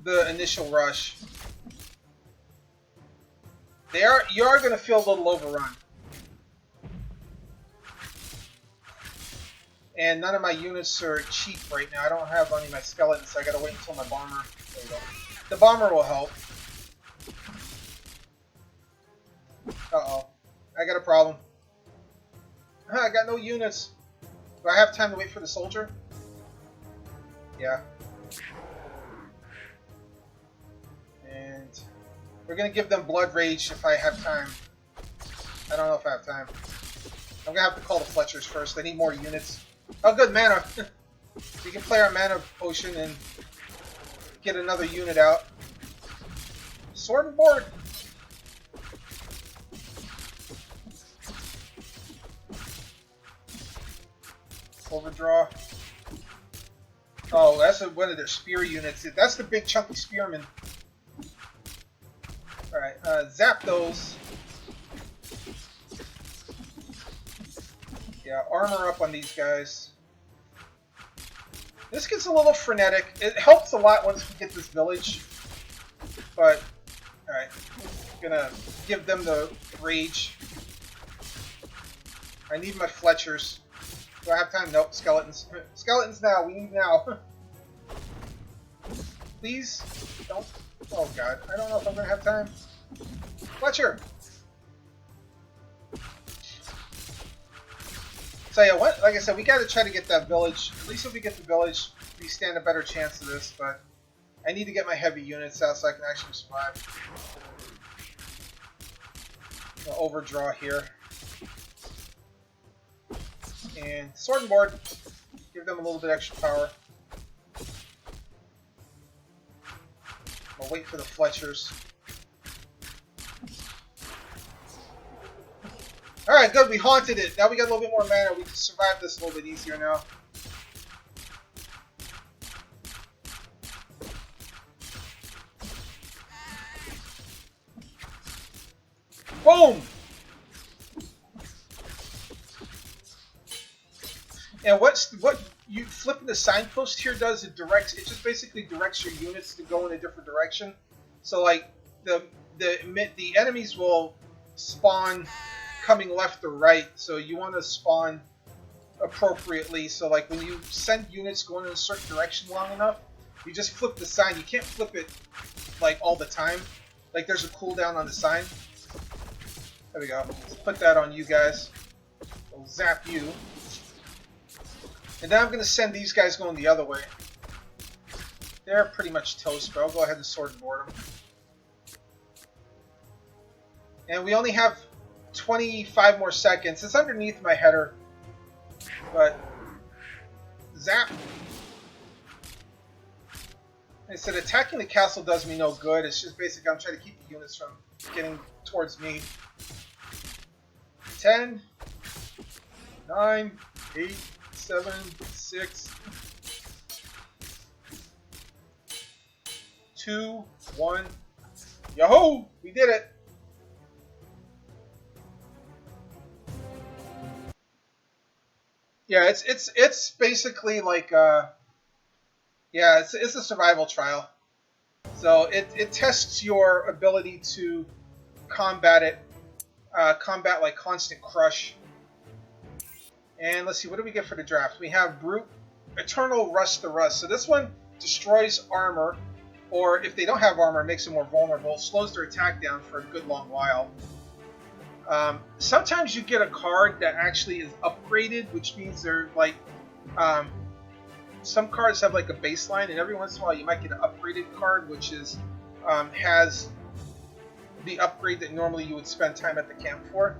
the initial rush. You are going to feel a little overrun. And none of my units are cheap right now. I don't have any of my skeletons, so I gotta wait until my bomber. There you go. The bomber will help. Uh-oh. I got a problem. I got no units. Do I have time to wait for the soldier? Yeah. And we're gonna give them blood rage if I have time. I don't know if I have time. I'm gonna have to call the Fletchers first. They need more units. Oh, good, mana. We can play our mana potion and get another unit out. Sword and board. Overdraw. Oh, that's one of their spear units. That's the big chunky spearman. Alright, zap those. Yeah, armor up on these guys. This gets a little frenetic. It helps a lot once we get this village. But, alright. Gonna give them the rage. I need my Fletchers. Do I have time? Nope, skeletons. Skeletons now, we need now. Please? Don't. Oh god, I don't know if I'm gonna have time. Fletcher! So yeah, like I said, we gotta try to get that village. At least if we get the village, we stand a better chance of this, but I need to get my heavy units out so I can actually survive. I'll overdraw here. And sword and board. Give them a little bit extra power. I'll wait for the Fletchers. Alright, good, we haunted it. Now we got a little bit more mana. We can survive this a little bit easier now. Boom! And what you flipping the signpost here does, it just basically directs your units to go in a different direction. So like the enemies will spawn coming left or right, so you want to spawn appropriately. So like when you send units going in a certain direction long enough, you just flip the sign. You can't flip it like all the time. Like there's a cooldown on the sign. There we go. Let's put that on you guys. We'll zap you. And then I'm going to send these guys going the other way. They're pretty much toast, but I'll go ahead and sword and board them. And we only have 25 more seconds. It's underneath my header. But zap. I said attacking the castle does me no good. It's just basically I'm trying to keep the units from getting towards me. 10, 9, 8, 7, 6, 2, 1. Yahoo! We did it! Yeah, it's basically like yeah, it's a survival trial. So it tests your ability to combat it, combat like constant crush. And let's see, what do we get for the draft? We have Brute, Eternal Rust the Rust. So this one destroys armor, or if they don't have armor, it makes them more vulnerable, slows their attack down for a good long while. Sometimes you get a card that actually is upgraded, which means they're like, some cards have like a baseline, and every once in a while you might get an upgraded card, which is has the upgrade that normally you would spend time at the camp for.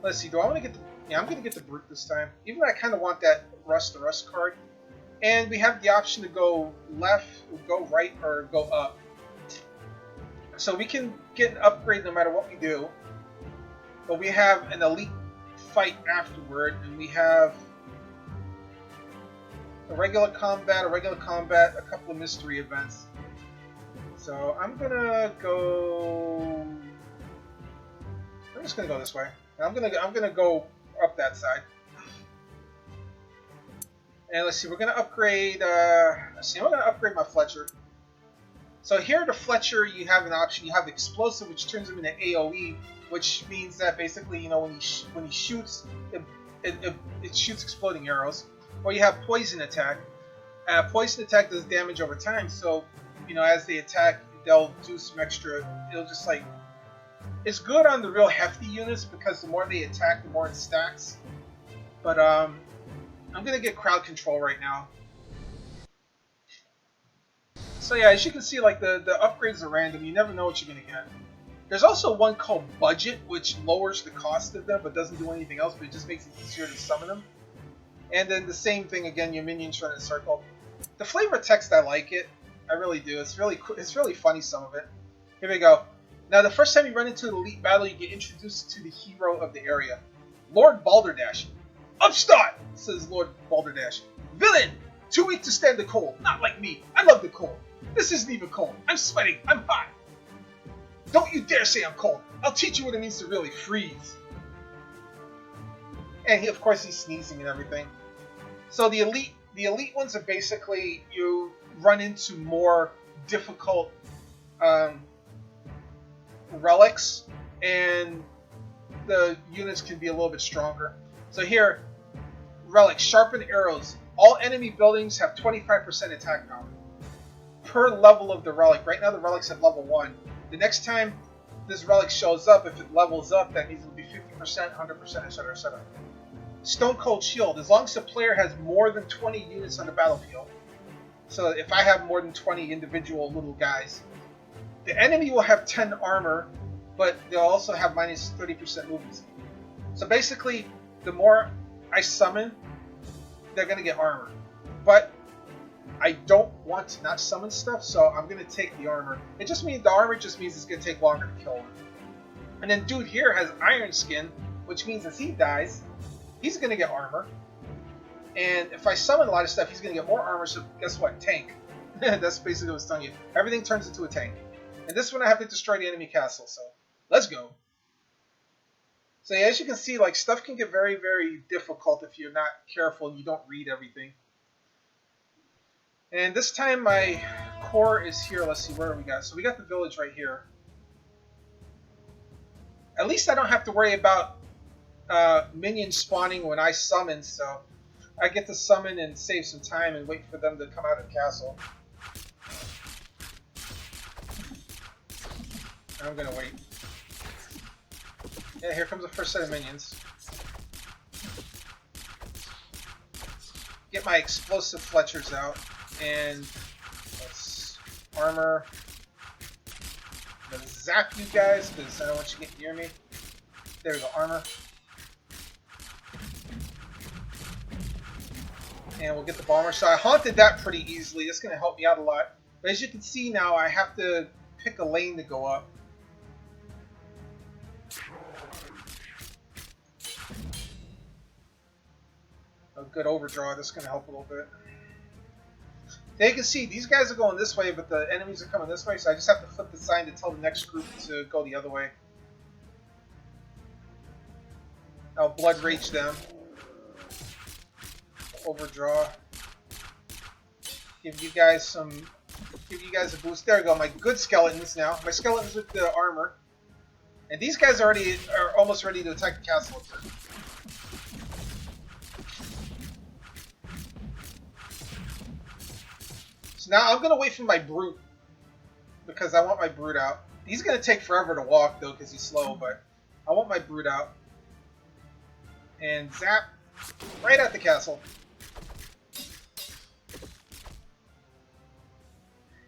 Let's see, do I want to get the... Yeah, I'm going to get the Brute this time. Even though I kind of want that Rust the Rust card. And we have the option to go left, go right, or go up. So we can get an upgrade no matter what we do. But we have an elite fight afterward, and we have a regular combat, a couple of mystery events. So I'm gonna go... I'm just gonna go this way. I'm gonna go up that side. And let's see, we're gonna upgrade. Let's see, I'm gonna upgrade my Fletcher. So here, the Fletcher, you have an option. You have the explosive, which turns him into AOE, which means that basically, you know, when he shoots, it shoots exploding arrows. Or you have poison attack. Poison attack does damage over time, so you know as they attack, they'll do some extra. It'll just like, it's good on the real hefty units because the more they attack, the more it stacks. But I'm gonna get crowd control right now. So yeah, as you can see, like the upgrades are random. You never know what you're gonna get. There's also one called Budget, which lowers the cost of them but doesn't do anything else, but it just makes it easier to summon them. And then the same thing again, your minions run in a circle. The flavor text, I like it. I really do. It's really funny, some of it. Here we go. Now, the first time you run into an elite battle, you get introduced to the hero of the area, Lord Balderdash. Upstart, says Lord Balderdash. Villain, too weak to stand the cold. Not like me. I love the cold. This isn't even cold. I'm sweating. I'm hot. Don't you dare say I'm cold. I'll teach you what it means to really freeze. And of course he's sneezing and everything. So the elite ones are basically you run into more difficult relics, and the units can be a little bit stronger. So here, relics, sharpened arrows. All enemy buildings have 25% attack power per level of the relic. Right now the relic's at level 1. The next time this relic shows up, if it levels up, that means it'll be 50%, 100%, etc., etc. Stone Cold Shield. As long as the player has more than 20 units on the battlefield, so if I have more than 20 individual little guys, the enemy will have 10 armor, but they'll also have minus 30% movement speed. So basically, the more I summon, they're going to get armor. But I don't want to not summon stuff, so I'm going to take the armor. It just means the armor just means it's going to take longer to kill them. And then dude here has Iron Skin, which means as he dies, he's going to get armor. And if I summon a lot of stuff, he's going to get more armor, so guess what? Tank. That's basically what it's telling you. Everything turns into a tank. And this one I have to destroy the enemy castle, so let's go. So yeah, as you can see, like stuff can get very, very difficult if you're not careful and you don't read everything. And this time my core is here. Let's see, where do we got? So we got the village right here. At least I don't have to worry about minions spawning when I summon, so I get to summon and save some time and wait for them to come out of the castle. I'm gonna wait. Yeah, here comes the first set of minions. Get my explosive Fletchers out, and let's armor. I'm gonna zap you guys because I don't want you to get near me. There we go, armor. And we'll get the bomber. So I haunted that pretty easily. It's gonna help me out a lot. But as you can see now, I have to pick a lane to go up. A good overdraw. That's gonna help a little bit. Now you can see these guys are going this way, but the enemies are coming this way, so I just have to flip the sign to tell the next group to go the other way. I'll blood rage them. Overdraw. Give you guys a boost. There we go. My good skeletons now. My skeletons with the armor. And these guys are almost ready to attack the castle. So now I'm gonna wait for my brute because I want my brute out. He's gonna take forever to walk though because he's slow, but I want my brute out. And zap right at the castle.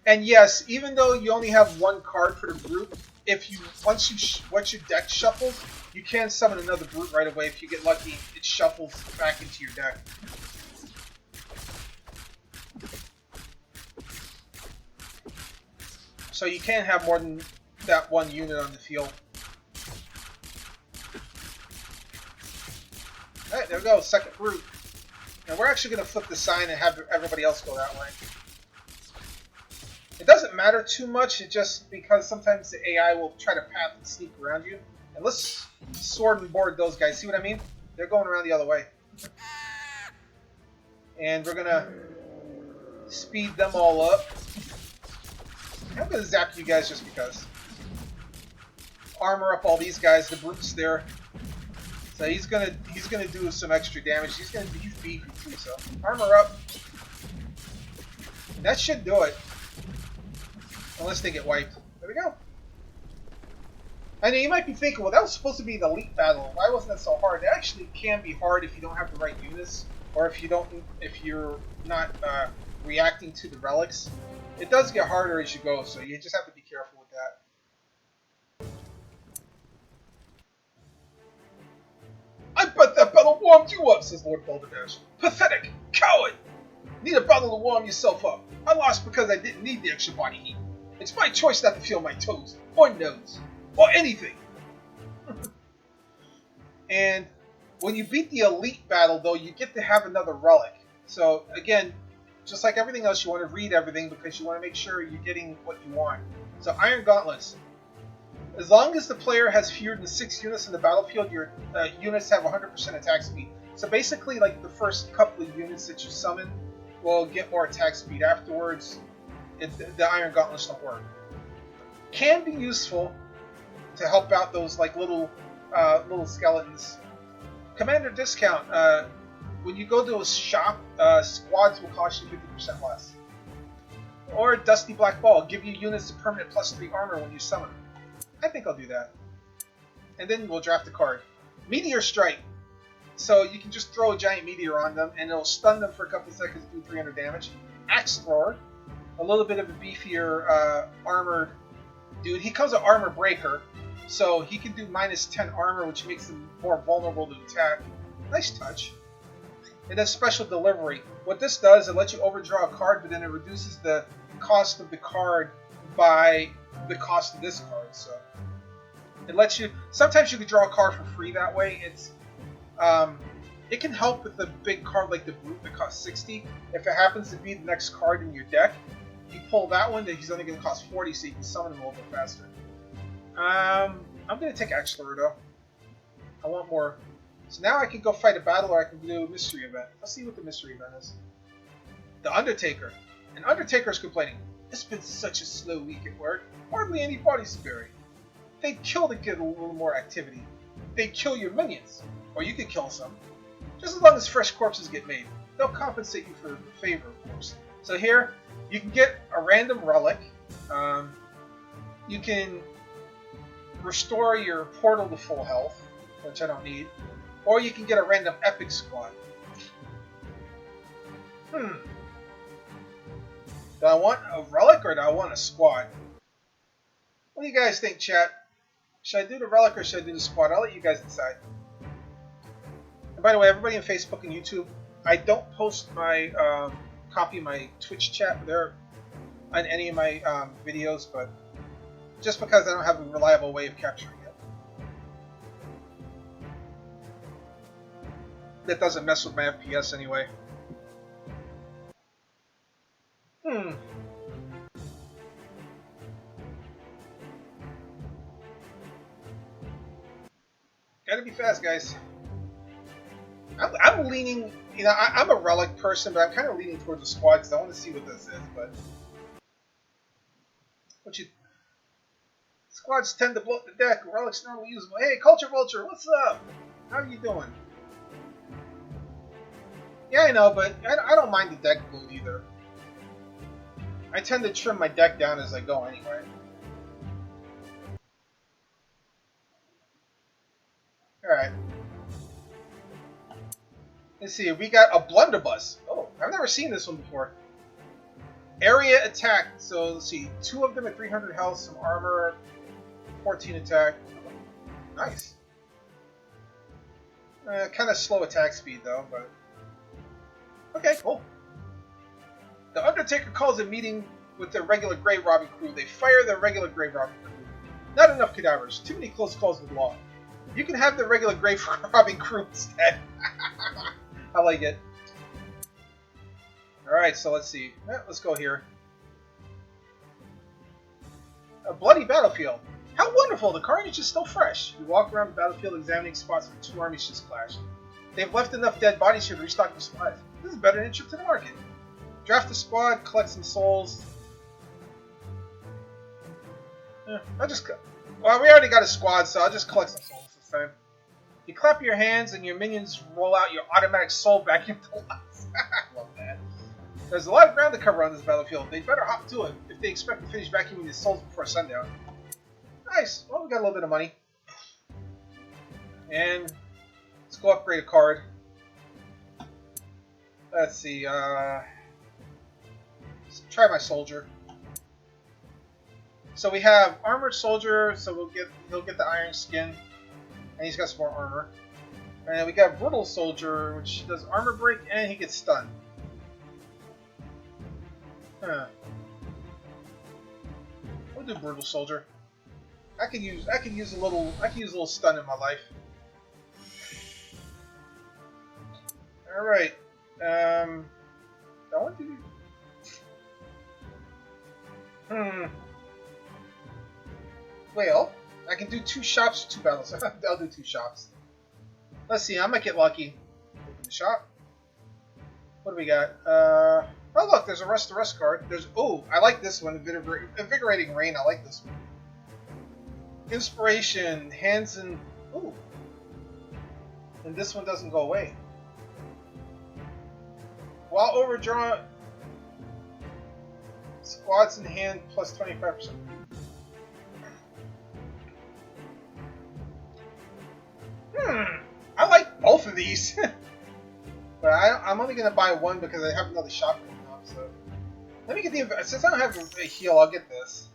And yes, even though you only have one card for the brute, if you once your deck shuffles, you can summon another brute right away. If you get lucky, it shuffles back into your deck. So you can have more than that one unit on the field. Alright, there we go, second brute. And we're actually going to flip the sign and have everybody else go that way. It doesn't matter too much, it's just because sometimes the AI will try to path and sneak around you. And let's sword and board those guys, see what I mean? They're going around the other way. And we're going to speed them all up. I'm going to zap you guys just because. Armor up all these guys, the brute's there. So he's gonna do some extra damage. He's beefy too, so armor up. And that should do it. Unless they get wiped. There we go. I know you might be thinking, well, that was supposed to be the elite battle. Why wasn't that so hard? It actually can be hard if you don't have the right units, or if you're not reacting to the relics. It does get harder as you go, so you just have to be careful with that. I bet that battle warmed you up, says Lord Balderdash. Pathetic! Coward! Need a battle to warm yourself up. I lost because I didn't need the extra body heat. It's my choice not to feel my toes, or nose, or anything. And when you beat the elite battle, though, you get to have another relic. So, again, just like everything else, you want to read everything because you want to make sure you're getting what you want. So, Iron Gauntlets. As long as the player has fewer than 6 units in the battlefield, your units have 100% attack speed. So basically, like the first couple of units that you summon will get more attack speed. Afterwards, the Iron Gauntlets don't work. Can be useful to help out those like little skeletons. Commander discount. When you go to a shop, squads will cost you 50% less. Or Dusty Black Ball. Give you units of permanent +3 armor when you summon them. I think I'll do that. And then we'll draft a card. Meteor Strike. So you can just throw a giant meteor on them and it'll stun them for a couple seconds and do 300 damage. Axe Thrower. A little bit of a beefier armored dude. He comes with Armor Breaker. So he can do -10 armor, which makes him more vulnerable to attack. Nice touch. And then Special Delivery. What this does, it lets you overdraw a card, but then it reduces the cost of the card by the cost of this card. So it lets you. Sometimes you can draw a card for free that way. It can help with the big card like the Brute that costs 60. If it happens to be the next card in your deck, you pull that one, then he's only going to cost 40, so you can summon him a little bit faster. I'm going to take Axler though. I want more. So now I can go fight a battle, or I can do a mystery event. Let's see what the mystery event is. The Undertaker. And Undertaker is complaining. It's been such a slow week at work. Hardly any bodies to bury. they'd kill to get a little more activity. They'd kill your minions, or you could kill some. Just as long as fresh corpses get made. They'll compensate you for the favor, of course. So here, you can get a random relic. You can restore your portal to full health, which I don't need. Or you can get a random epic squad. Do I want a relic or do I want a squad? What do you guys think, chat? Should I do the relic or should I do the squad? I'll let you guys decide. And by the way, everybody on Facebook and YouTube, I don't post my copy of my Twitch chat there on any of my videos, but just because I don't have a reliable way of capturing it. That doesn't mess with my FPS anyway. Gotta be fast, guys. I'm leaning, you know, I'm a relic person, but I'm kind of leaning towards the squad because I want to see what this is. But squads tend to blow up the deck. Relics normally usable. Hey, Culture Vulture, what's up? How are you doing? Yeah, I know, but I don't mind the deck load either. I tend to trim my deck down as I go anyway. Alright. Let's see, we got a blunderbuss. Oh, I've never seen this one before. Area attack. So let's see, 2 of them at 300 health, some armor, 14 attack. Nice. Kind of slow attack speed though, but okay, cool. The Undertaker calls a meeting with the regular grave robbing crew. They fire the regular grave robbing crew. Not enough cadavers. Too many close calls with law. You can have the regular grave robbing crew instead. I like it. Alright, so let's see. Let's go here. A bloody battlefield. How wonderful! The carnage is still fresh. We walk around the battlefield examining spots where 2 armies just clashed. They've left enough dead bodies here to restock their supplies. This is better than a trip to the market. Draft a squad, collect some souls. I'll just... Well, we already got a squad, so I'll just collect some souls this time. You clap your hands and your minions roll out your automatic soul vacuum deluxe. I love that. There's a lot of ground to cover on this battlefield. They'd better hop to it if they expect to finish vacuuming the souls before sundown. Nice. Well, we got a little bit of money. And let's go upgrade a card. Let's see. Let's try my soldier. So we have armored soldier, so he'll get the iron skin, and he's got some more armor. And we got brutal soldier, which does armor break, and he gets stunned. Huh. We'll do brutal soldier. I could use a little stun in my life. All right. I want to do. Well, I can do 2 shops or 2 battles. I'll do 2 shops. Let's see. I might get lucky. Open the shop. What do we got? Oh look, there's a rest to rest card. There's I like this one. Invigorating Rain. I like this one. Inspiration, hands and and this one doesn't go away. While overdrawn, squads in hand plus 25%. I like both of these, but I'm only gonna buy one because I have another shop coming up. So let me get the since I don't have a heal, I'll get this.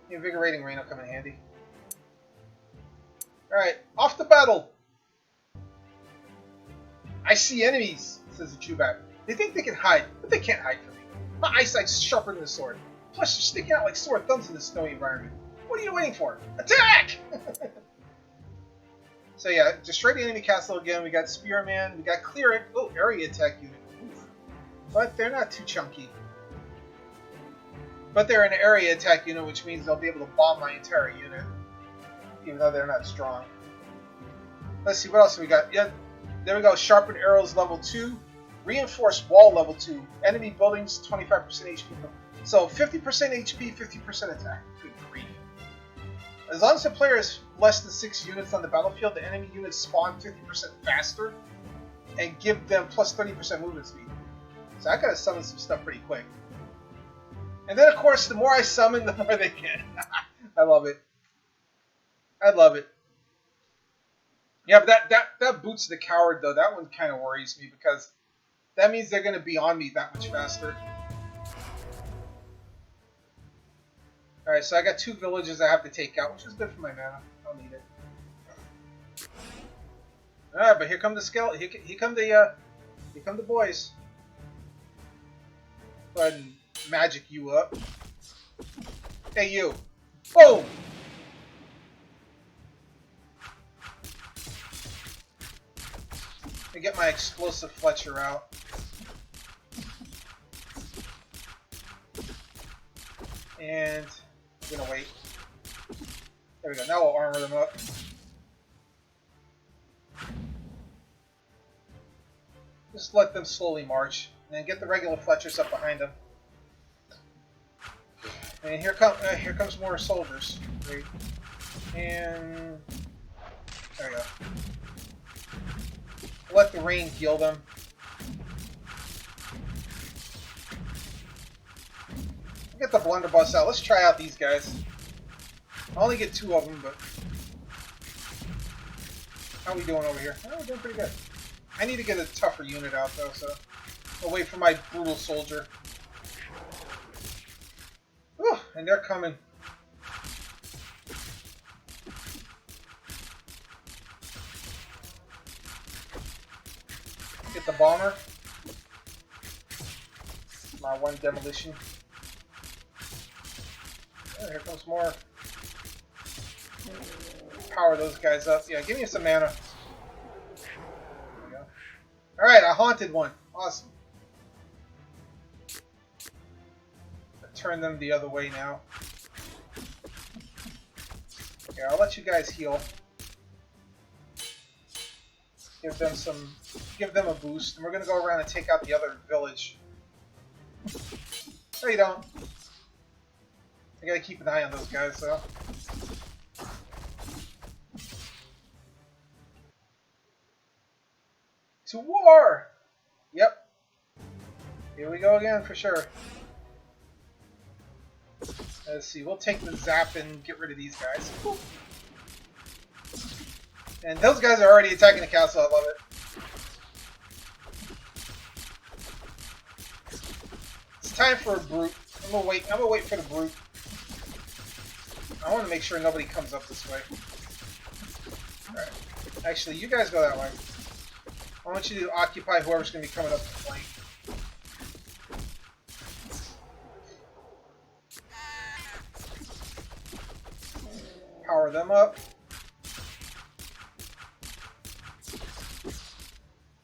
The Invigorating Rain will come in handy. Alright, off to battle! I see enemies, says the Chewback. They think they can hide, but they can't hide from me. My eyesight's sharper than a sword. Plus, they're sticking out like sore thumbs in this snowy environment. What are you waiting for? Attack! So yeah, destroy the enemy castle again. We got Spearman, we got Cleric. Oh, area attack unit. Oof. But they're not too chunky. But they're an area attack unit, which means they'll be able to bomb my entire unit. Even though they're not strong. Let's see, what else we got? Yeah, there we go. Sharpened arrows level 2. Reinforced wall level 2. Enemy buildings 25% HP. So 50% HP, 50% attack. Good grief. As long as the player has less than 6 units on the battlefield, the enemy units spawn 50% faster and give them plus 30% movement speed. So I gotta summon some stuff pretty quick. And then, of course, the more I summon, the more they get. I love it. I love it. Yeah, but that boots the coward, though. That one kind of worries me because that means they're going to be on me that much faster. Alright, so I got 2 villages I have to take out, which is good for my mana. I'll need it. Alright, but here come the skeleton. Here come the boys. Go ahead and magic you up. Hey, you. Boom! Let me get my explosive Fletcher out. And I'm gonna wait. There we go. Now we'll armor them up. Just let them slowly march, and then get the regular Fletchers up behind them. And here comes more soldiers. Great. And there we go. Let the rain heal them. Get the blunderbuss out. Let's try out these guys. I only get 2 of them, but how are we doing over here? Oh, we're doing pretty good. I need to get a tougher unit out though, so I'll wait for my brutal soldier. Whew, and they're coming. Get the bomber. My 1 demolition. Oh, here comes more. Power those guys up. Yeah, give me some mana. There we go. Alright, I haunted one. Awesome. Turn them the other way now. Yeah, I'll let you guys heal. Give them a boost, and we're gonna go around and take out the other village. No, you don't. I gotta keep an eye on those guys, though. To war! Yep. Here we go again, for sure. Let's see, we'll take the zap and get rid of these guys. Woo. And those guys are already attacking the castle, I love it. It's time for a brute. I'm gonna wait for the brute. I want to make sure nobody comes up this way. Alright. Actually, you guys go that way. I want you to occupy whoever's going to be coming up the flank. Power them up.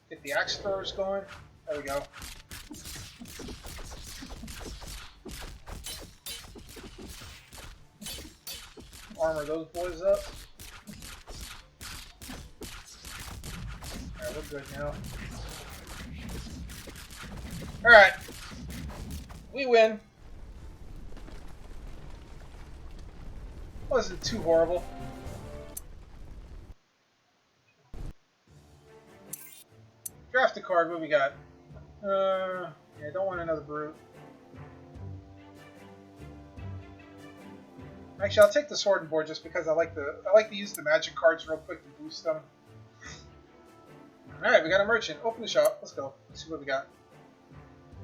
Get the axe throwers going. There we go. Armor those boys up. Alright, we're good now. Alright. We win. Wasn't too horrible. Draft a card, what we got? Yeah, don't want another brute. Actually, I'll take the sword and board just because I like to use the magic cards real quick to boost them. Alright, we got a merchant. Open the shop. Let's go. Let's see what we got.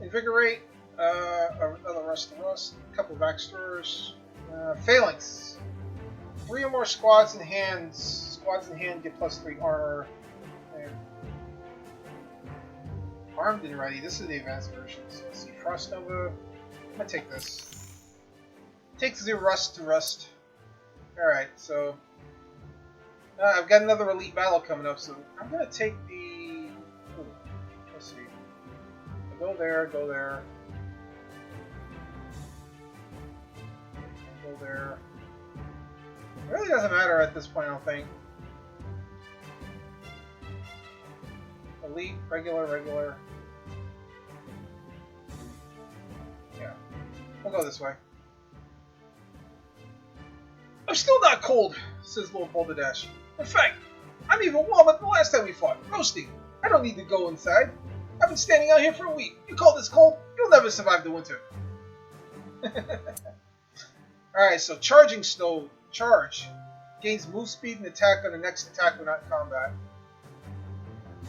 Invigorate. Another rust to rust. A couple of extras. Phalanx. 3 or more squads in hand. Squads in hand get +3 armor. And armed and ready. This is the advanced version. So let's see. Frost Nova. I'm gonna take this. Takes the rust to rust. Alright, so I've got another elite battle coming up, so I'm gonna take the. Let's see. Go there, go there. Go there. It really doesn't matter at this point, I don't think. Elite, regular, regular. Yeah. We'll go this way. I'm still not cold, says Lord Balderdash. In fact, I'm even warmer than the last time we fought, roasting. I don't need to go inside. I've been standing out here for a week. You call this cold? You'll never survive the winter. Alright, so charging snow charge gains move speed and attack on the next attack when not in combat.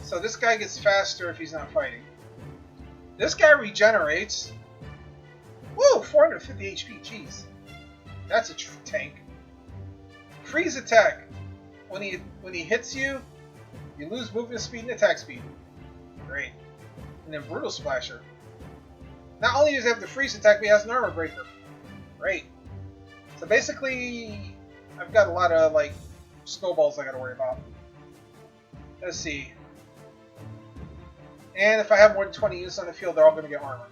So this guy gets faster if he's not fighting. This guy regenerates. Whoa, 450 HP, jeez. That's a tank. Freeze attack. When he hits you, you lose movement speed and attack speed. Great. And then Brutal Splasher. Not only does he have the freeze attack, but he has an armor breaker. Great. So basically, I've got a lot of like snowballs I gotta worry about. Let's see. And if I have more than 20 units on the field, they're all gonna get armor.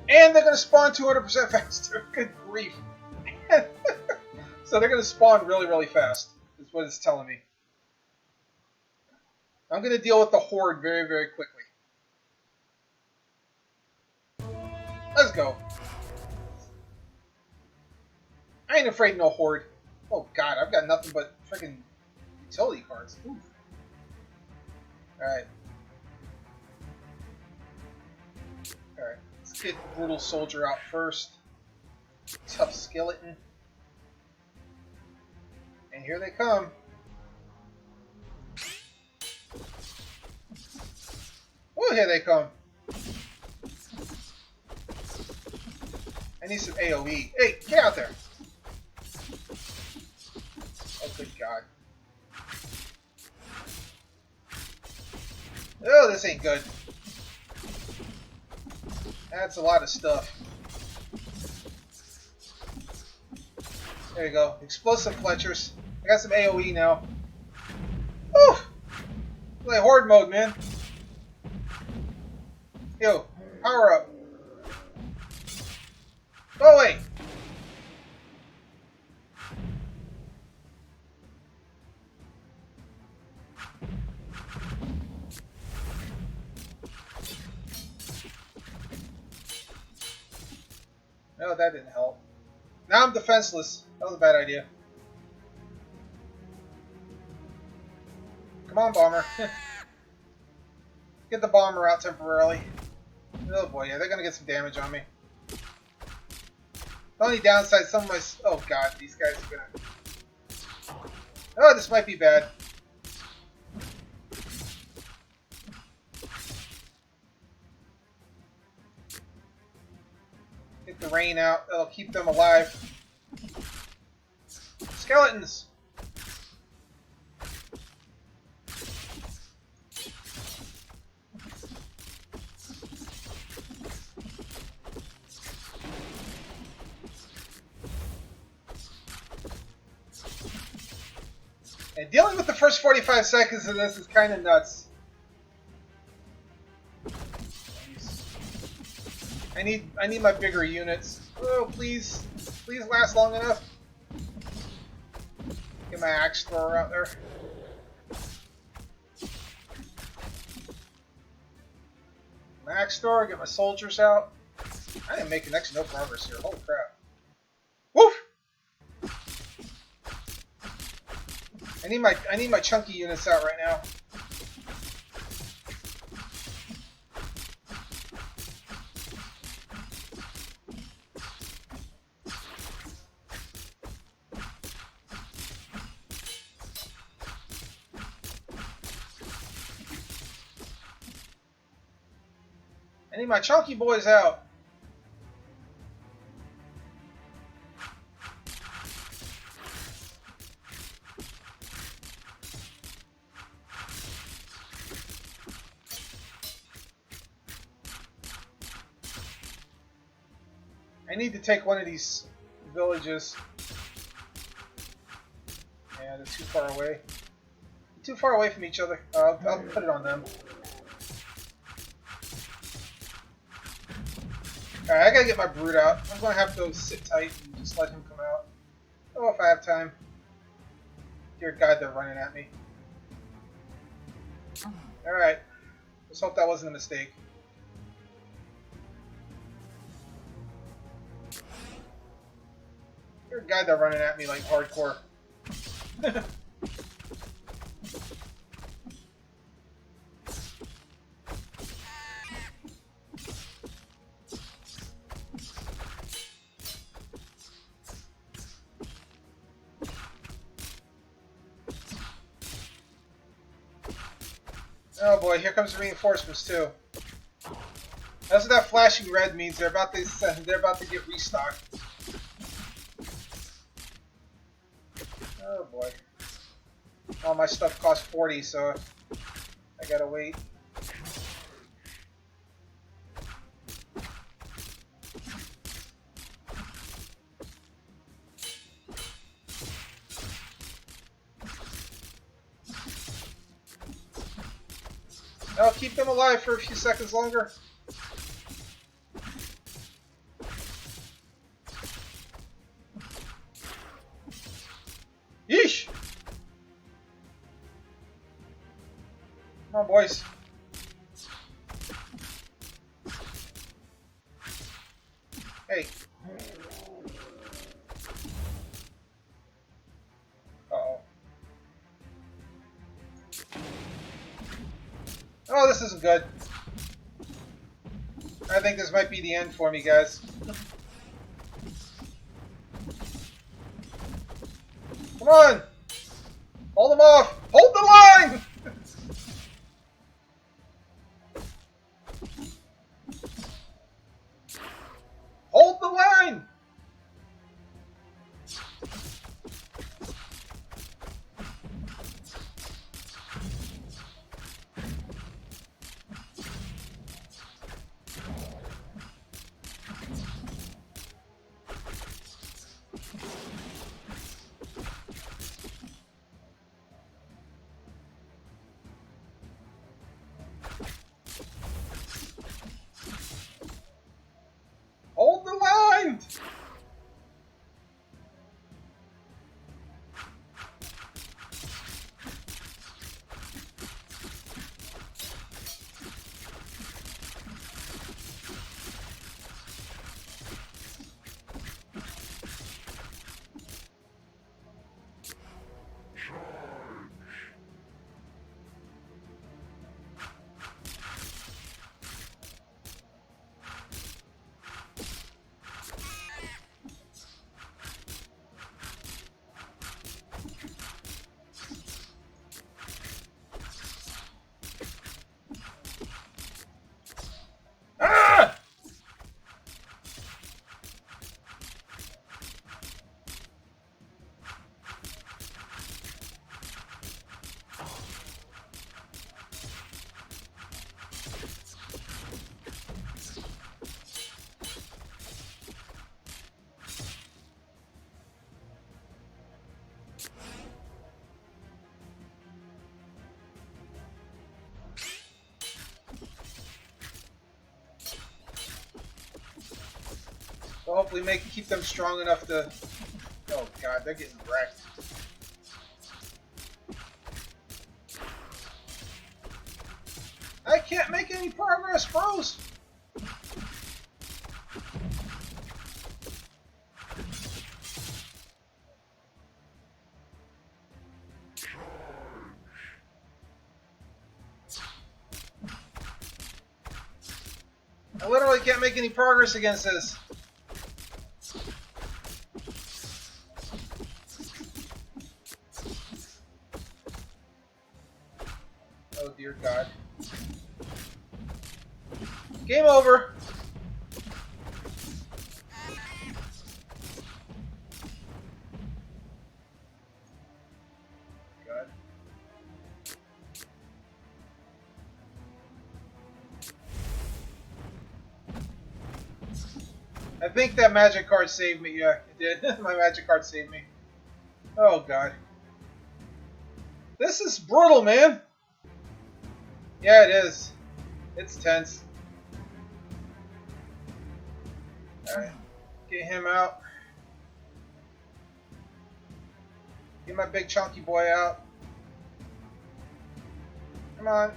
And they're gonna spawn 200% faster. Good grief. So they're gonna spawn really, really fast, is what it's telling me. I'm gonna deal with the horde very, very quickly. Let's go. I ain't afraid of no horde. Oh god, I've got nothing but freaking utility cards. Oof. Alright. Alright, let's get Brutal Soldier out first. Tough Skeleton. And here they come. Oh, here they come. I need some AoE. Hey, get out there. Oh, good God. Oh, this ain't good. That's a lot of stuff. There you go. Explosive Fletchers. I got some AoE now. Woo! Play horde mode, man. Yo, power up. Go away. No, that didn't help. Now I'm defenseless. That was a bad idea. Come on, Bomber. Get the Bomber out temporarily. Oh boy, yeah, they're gonna get some damage on me. The only downside, some of my... Oh god, these guys are gonna... Oh, this might be bad. Get the rain out. That'll keep them alive. Skeletons! And dealing with the first 45 seconds of this is kind of nuts. I need my bigger units. Oh, please last long enough. Get my axe thrower out there. My axe thrower. Get my soldiers out. I didn't make next to no progress here. Holy crap! Woof! I need my chunky units out right now. I need my chunky boys out. I need to take one of these villages. Yeah, they're too far away. They're too far away from each other. I'll put it on them. Alright, I gotta get my brood out. I'm gonna have to sit tight and just let him come out. Oh, if I have time. Dear God, they're running at me. Alright. Let's hope that wasn't a mistake. Weird guy that running at me like hardcore. Oh boy, here comes the reinforcements too. That's what that flashing red means. They're about to get restocked. Oh boy. All my stuff costs 40, so I gotta wait. I'll keep them alive for a few seconds longer. Yeesh! Come on, boys. Hey. Uh-oh. Oh, this isn't good. I think this might be the end for me, guys. Come on! Hold them off! Hold the line! Hold the line! Hold the line! Ah! So hopefully keep them strong enough to... Oh god, they're getting wrecked. I can't make any progress, bros! I literally can't make any progress against this. Oh dear God. Game over. God. I think that magic card saved me. Yeah, it did. My magic card saved me. Oh God. This is brutal, man. Yeah, it is. It's tense. Alright. Get him out. Get my big chunky boy out. Come on.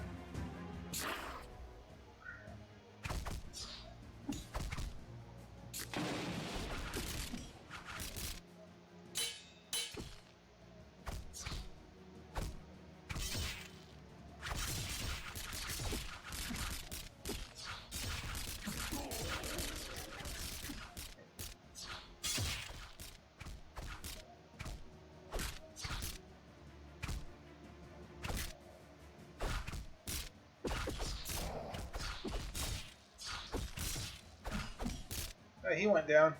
Alright, he went down.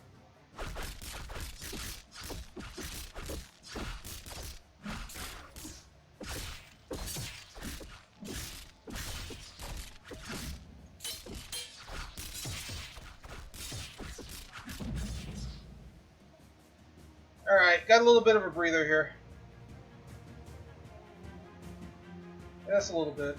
Alright, got a little bit of a breather here. That's a little bit.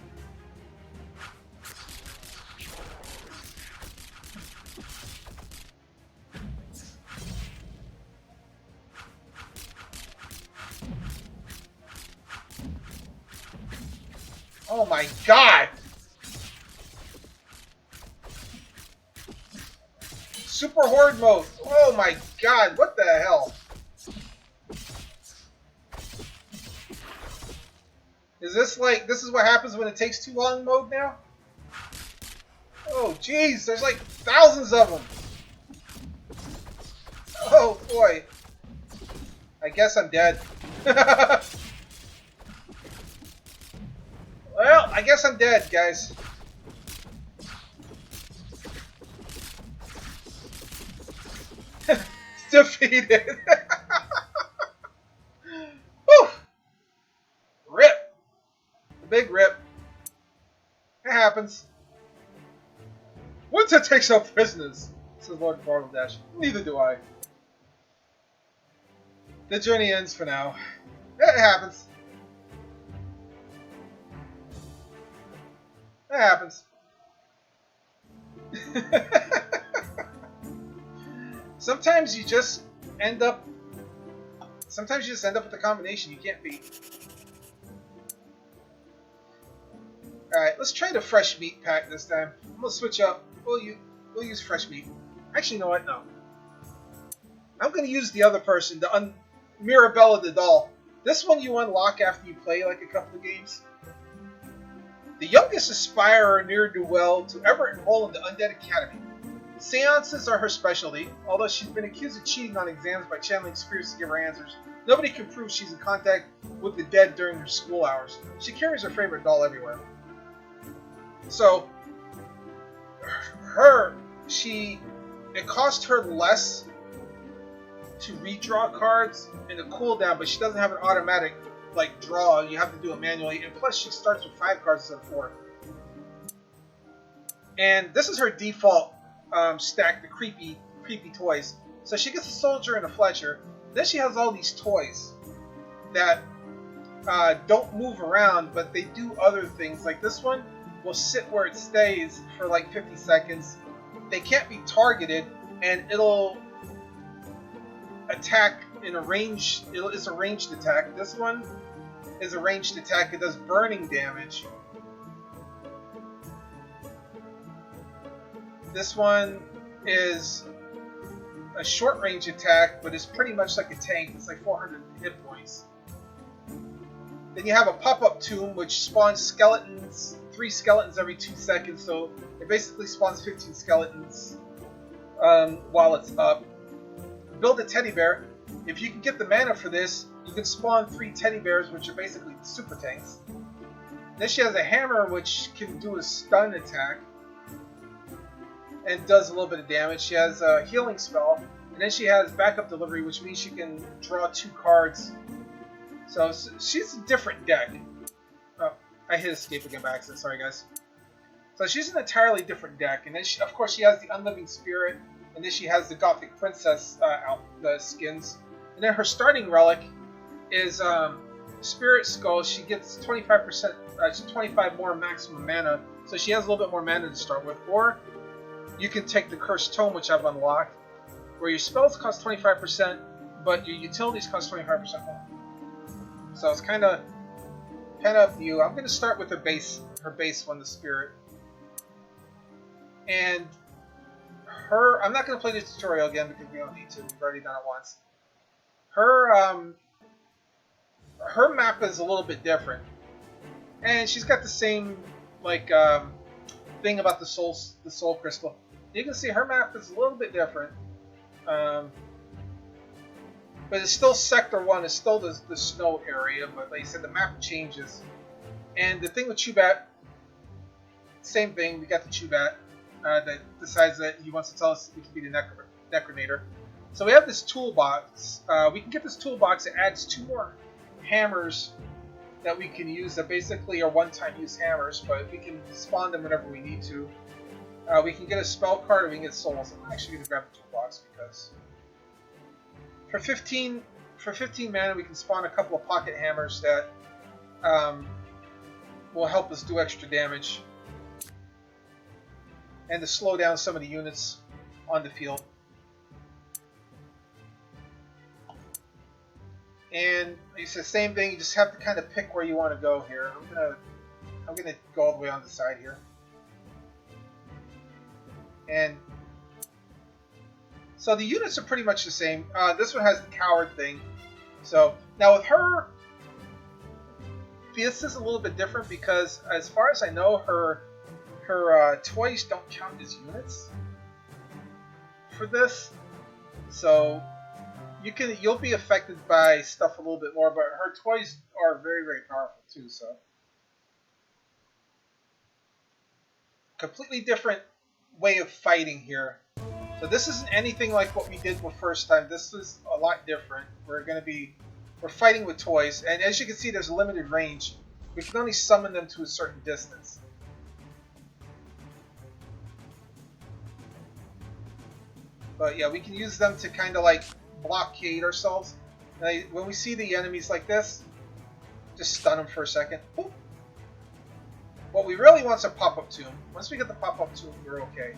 Oh my god! Super Horde mode! Oh my god, what the hell? Is this like, this is what happens when it takes too long mode now? Oh jeez, there's like thousands of them! Oh boy. I guess I'm dead. Well, I guess I'm dead, guys. Defeated. Whew. Rip. The big rip. It happens. Winter takes no prisoners, says Lord Bartledash. Neither do I. The journey ends for now. It happens. It happens. Sometimes you just end up with a combination you can't beat. Alright, let's try the fresh meat pack this time. I'm gonna switch up. We'll use fresh meat. Actually, you know what? No. I'm gonna use the other person, the Mirabella the doll. This one you unlock after you play like a couple of games. The youngest aspirer ne'er-do-well to ever enroll in the Undead Academy. Seances are her specialty. Although she's been accused of cheating on exams by channeling spirits to give her answers, nobody can prove she's in contact with the dead during her school hours. She carries her favorite doll everywhere. So, it cost her less to redraw cards in the cooldown, but she doesn't have an automatic like draw. You have to do it manually, and plus she starts with 5 cards instead of 4. And this is her default stack, the creepy toys. So she gets a soldier and a Fletcher. Then she has all these toys that don't move around, but they do other things. Like this one will sit where it stays for like 50 seconds. They can't be targeted, and it'll attack in a range. It's a ranged attack. This one is a ranged attack. It does burning damage. This one is a short range attack, but it's pretty much like a tank. It's like 400 hit points. Then you have a pop-up tomb, which spawns skeletons, 3 skeletons every 2 seconds. So it basically spawns 15 skeletons while it's up. Build a teddy bear. If you can get the mana for this, you can spawn 3 teddy bears, which are basically super tanks. Then she has a hammer, which can do a stun attack and does a little bit of damage. She has a healing spell, and then she has backup delivery, which means she can draw 2 cards. So she's a different deck. Oh, I hit escape again by accident. Sorry, guys. So she's an entirely different deck, and then of course she has the Unliving Spirit, and then she has the Gothic Princess the skins. And then her starting relic is Spirit Skull. She gets 25%, 25 more maximum mana, so she has a little bit more mana to start with. Or you can take the Cursed Tome, which I've unlocked, where your spells cost 25%, but your utilities cost 25% more. So it's kind of up to you. I'm going to start with her base one, the Spirit. And I'm not going to play the tutorial again because we don't need to. We've already done it once. Her map is a little bit different, and she's got the same like thing about the soul crystal. You can see her map is a little bit different, but it's still Sector 1. It's still the snow area, but like I said, the map changes. And the thing with Chubat, same thing. We got the Chubat that decides that he wants to tell us we can be the Necronator. So we have this toolbox. We can get this toolbox that adds 2 more hammers that we can use that basically are one-time use hammers, but we can spawn them whenever we need to. We can get a spell card or we can get souls. I'm actually going to grab the toolbox because for 15 mana we can spawn a couple of pocket hammers that will help us do extra damage and to slow down some of the units on the field. And it's the same thing. You just have to kind of pick where you want to go here. I'm gonna go all the way on the side here. And so the units are pretty much the same. This one has the coward thing. So now with her, this is a little bit different because, as far as I know, her toys don't count as units for this. So you'll be affected by stuff a little bit more, but her toys are very, very powerful too. So completely different way of fighting here. So this isn't anything like what we did the first time. This is a lot different. We're fighting with toys, and as you can see, there's a limited range. We can only summon them to a certain distance. But yeah, we can use them to kind of like blockade ourselves. And when we see the enemies like this, just stun them for a second. Boop. What we really want is a pop-up tomb. Once we get the pop-up tomb, we're okay.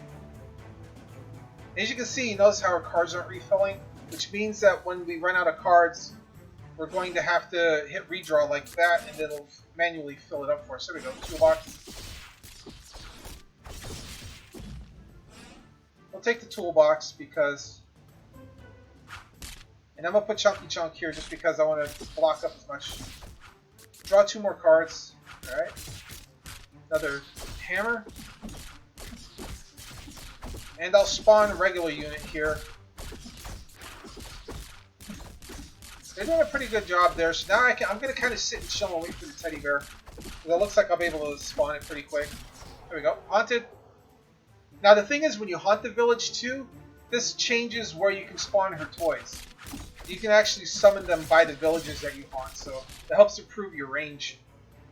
As you can see, you notice how our cards aren't refilling, which means that when we run out of cards, we're going to have to hit redraw like that, and it'll manually fill it up for us. There we go, toolbox. We'll take the toolbox because... And I'm going to put Chunky Chunk here just because I want to block up as much. Draw 2 more cards. Alright. Another hammer. And I'll spawn a regular unit here. They're doing a pretty good job there. So now I'm going to kind of sit and chill and wait for the teddy bear. It looks like I'll be able to spawn it pretty quick. There we go. Haunted. Now the thing is, when you haunt the village too, this changes where you can spawn her toys. You can actually summon them by the villages that you haunt, so that helps improve your range.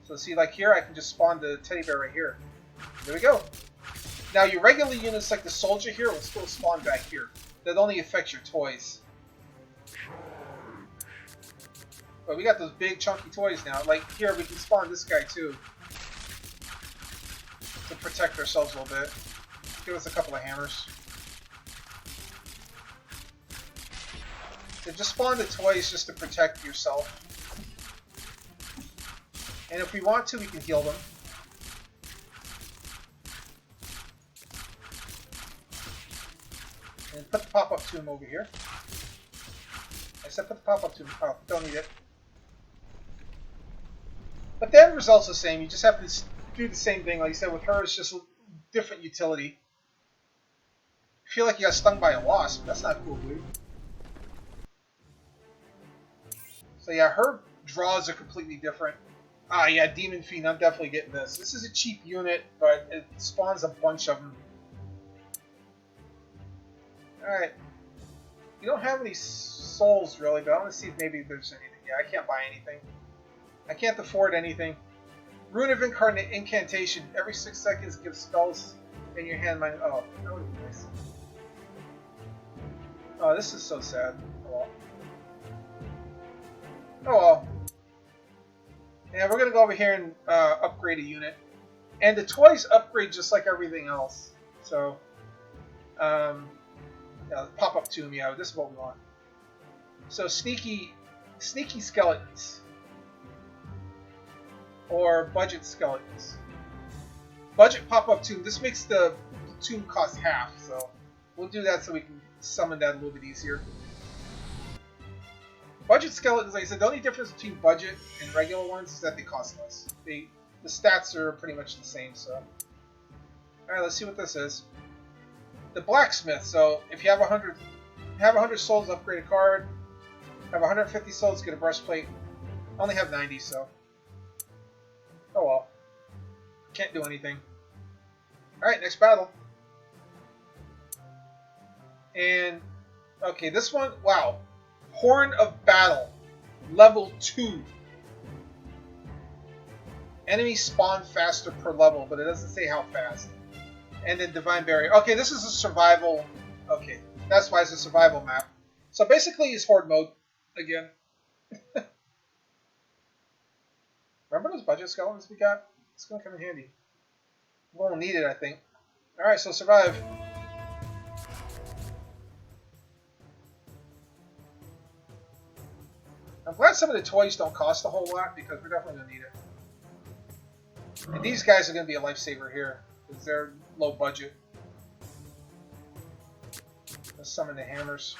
So see, like here, I can just spawn the teddy bear right here. There we go. Now your regular units like the soldier here will still spawn back here. That only affects your toys. But we got those big chunky toys now. Like here, we can spawn this guy too. To protect ourselves a little bit. Give us a couple of hammers. So just spawn the toys just to protect yourself. And if we want to, we can heal them. And put the pop-up tomb over here. I said put the pop-up tomb. Oh, don't need it. But the end result's the same. You just have to do the same thing. Like I said, with her, it's just a different utility. I feel like you got stung by a wasp. That's not cool, dude. So yeah, her draws are completely different. Ah, yeah, Demon Fiend. I'm definitely getting this. This is a cheap unit, but it spawns a bunch of them. Alright. You don't have any souls, really, but I want to see if maybe there's anything. Yeah, I can't buy anything. I can't afford anything. Rune of Incantation. Every 6 seconds gives spells in your hand. Oh, that would be nice. Oh, this is so sad. Oh well. Oh well. Yeah, we're going to go over here and upgrade a unit. And the toys upgrade just like everything else. So, yeah, pop-up tomb, yeah, this is what we want. So, sneaky skeletons. Or budget skeletons. Budget pop-up tomb. This makes the tomb cost half, so we'll do that so we can summon that a little bit easier. Budget skeletons, like I said, the only difference between budget and regular ones is that they cost less. The stats are pretty much the same, so. Alright, let's see what this is. The blacksmith, so if you have 100 souls, upgrade a card. Have 150 souls, get a breastplate. Only have 90, so. Oh well. Can't do anything. Alright, next battle. And okay, this one, wow. Horn of Battle, level 2. Enemies spawn faster per level, but it doesn't say how fast. And then Divine Barrier. Okay, this is a survival. Okay, that's why it's a survival map. So basically, it's horde mode again. Remember those budget skeletons we got? It's gonna come in handy. We won't need it, I think. All right, so survive. I'm glad some of the toys don't cost a whole lot because we're definitely gonna need it. And these guys are gonna be a lifesaver here because they're low budget. Let's summon the hammers.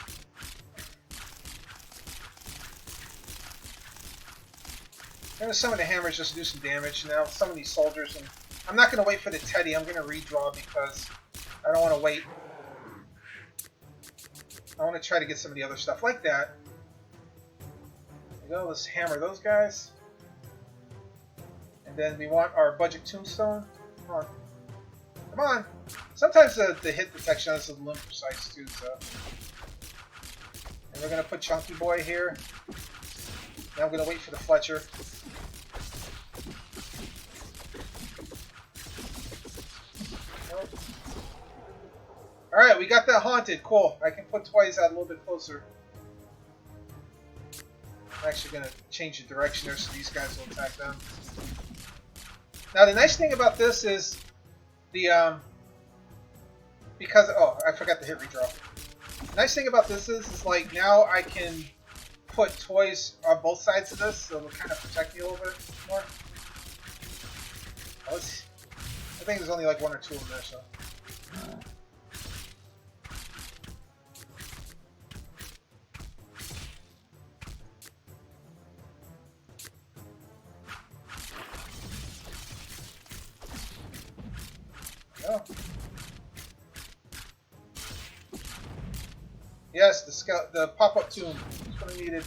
I'm going to summon the hammers just to do some damage. Now some of these soldiers, and I'm not going to wait for the Teddy. I'm going to redraw because I don't want to wait. I want to try to get some of the other stuff like that. There we go. Let's hammer those guys. And then we want our budget tombstone. Come on. Come on. Sometimes the hit detection on this is a little precise too. So. And we're going to put Chunky Boy here. Now I'm going to wait for the Fletcher. Alright, we got that haunted. Cool. I can put toys out a little bit closer. I'm actually going to change the direction there so these guys will attack them. Now, the nice thing about this is the, because, oh, I forgot to hit redraw. The nice thing about this is like, now I can put toys on both sides of this, so it'll kind of protect me a little bit more. I think there's only like one or two of them there, so. Oh. Yes, the pop-up tomb. That's what I needed.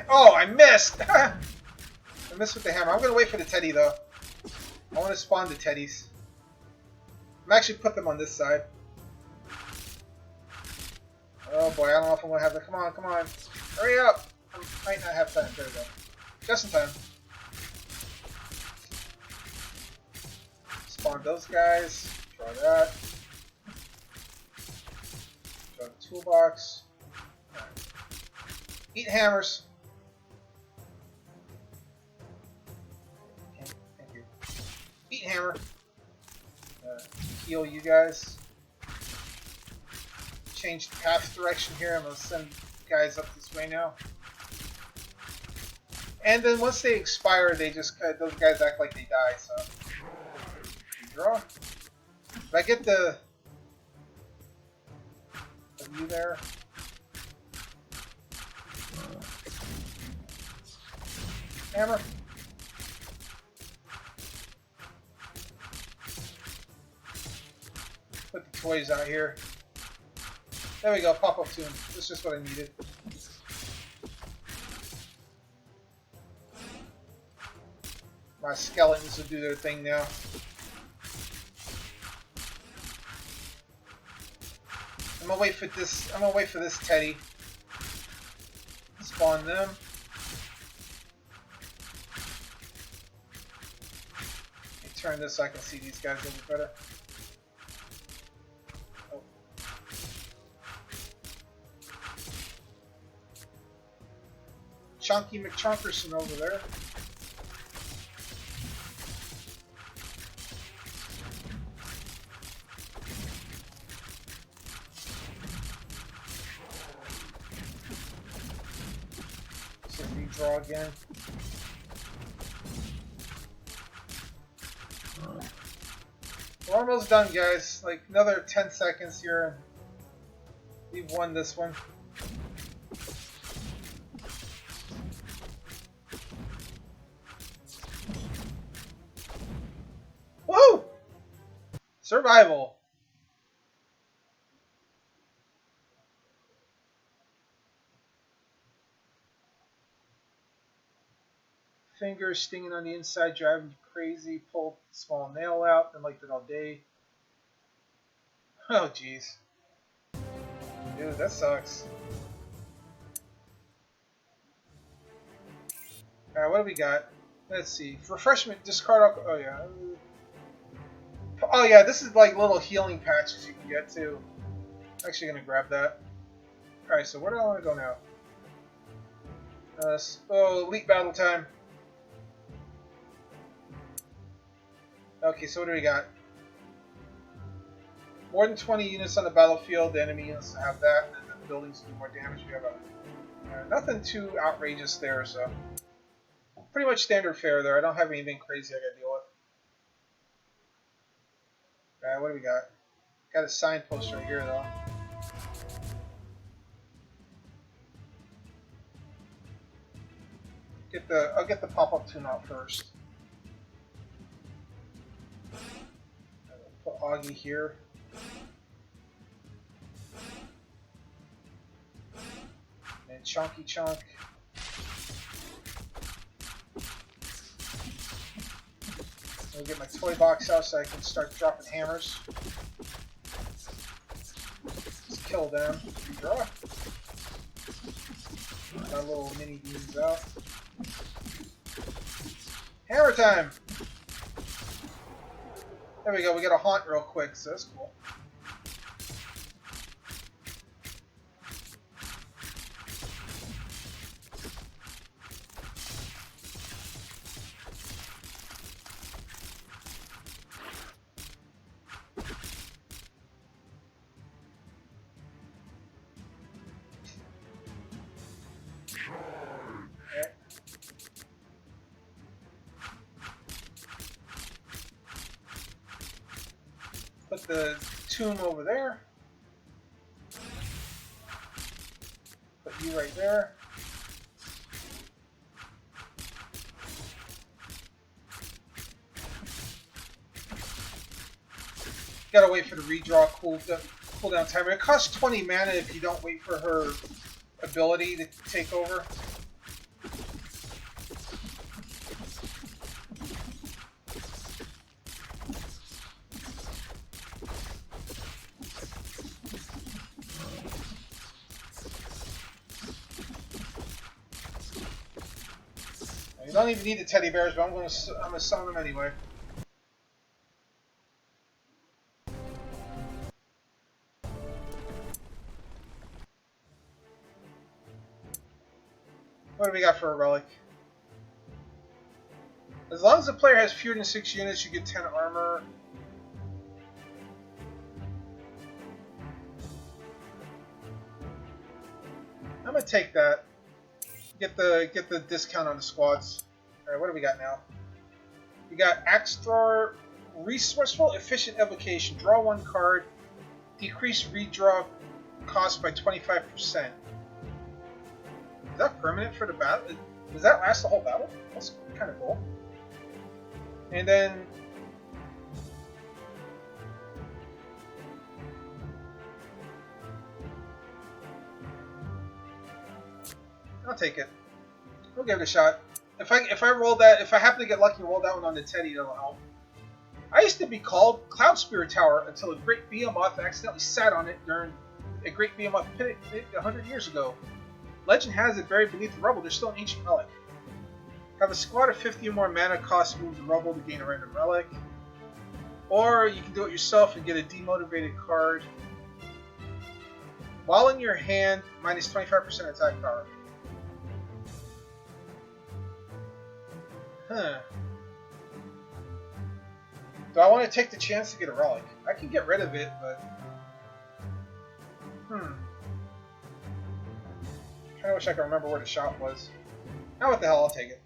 Oh, I missed! I missed with the hammer. I'm going to wait for the Teddy, though. I want to spawn the Teddies. I'm actually put them on this side. Oh boy, I don't know if I'm going to have to. Come on, come on. Hurry up! I might not have time. There we go. Just in time. Spawn those guys. Draw that. Draw the toolbox. Right. Eat hammers. Okay, thank you. Eat hammer. Heal you guys. Change the path direction here. I'm going to send guys up this way now. And then once they expire, they just those guys act like they die. So draw. If I get the view there. Hammer. Put the toys out here. There we go. Pop up tomb. That's just what I needed. My skeletons will do their thing now. I'm gonna wait for this. I'm gonna wait for this Teddy. Spawn them. Let me turn this so I can see these guys a little better. Oh. Chunky McChunkerson over there. Draw again. We're almost done, guys. Like another 10 seconds here. We've won this one. Woo! Survival. Fingers stinging on the inside, driving you crazy. Pull small nail out. I liked it all day. Oh, jeez. Dude, that sucks. Alright, what do we got? Let's see. Refreshment, discard alcohol. Oh, yeah. Oh, yeah, this is like little healing patches you can get too. Actually, gonna grab that. Alright, so where do I want to go now? Oh, elite battle time. Okay, so what do we got? More than 20 units on the battlefield, the enemy units have that, and then the buildings do more damage. We have nothing too outrageous there, so pretty much standard fare there. I don't have anything crazy I gotta deal with. Alright, what do we got? Got a signpost right here though. I'll get the pop-up tune out first. Put Augie here. And Chunky Chunk. I'll get my toy box out so I can start dropping hammers. Let's kill them. Redraw. My little mini beans out. Hammer time! There we go, we got a haunt real quick, so that's cool. Put the tomb over there. Put you right there. Gotta wait for the redraw cooldown timer. It costs 20 mana if you don't wait for her ability to take over. You don't even need the teddy bears, but I'm gonna summon them anyway. What do we got for a relic? As long as the player has fewer than 6 units, you get 10 armor. I'm gonna take that. Get the discount on the squads. Alright, what do we got now? We got Axe Thrower, Resourceful, Efficient Evocation. Draw 1 card. Decrease redraw cost by 25%. Is that permanent for the battle? Does that last the whole battle? That's kind of cool. And then I'll take it. We'll give it a shot. If I roll that, if I happen to get lucky and roll that one on the Teddy, that'll help. I used to be called Cloud Spirit Tower until a great behemoth accidentally sat on it during a great behemoth pit 100 years ago. Legend has it buried beneath the rubble. There's still an ancient relic. Have a squad of 50 or more mana cost move the rubble to gain a random relic. Or you can do it yourself and get a demotivated card. While in your hand, minus 25% attack power. Huh. Do I want to take the chance to get a relic? I can get rid of it, but... Kinda wish I could remember where the shop was. Now what the hell, I'll take it.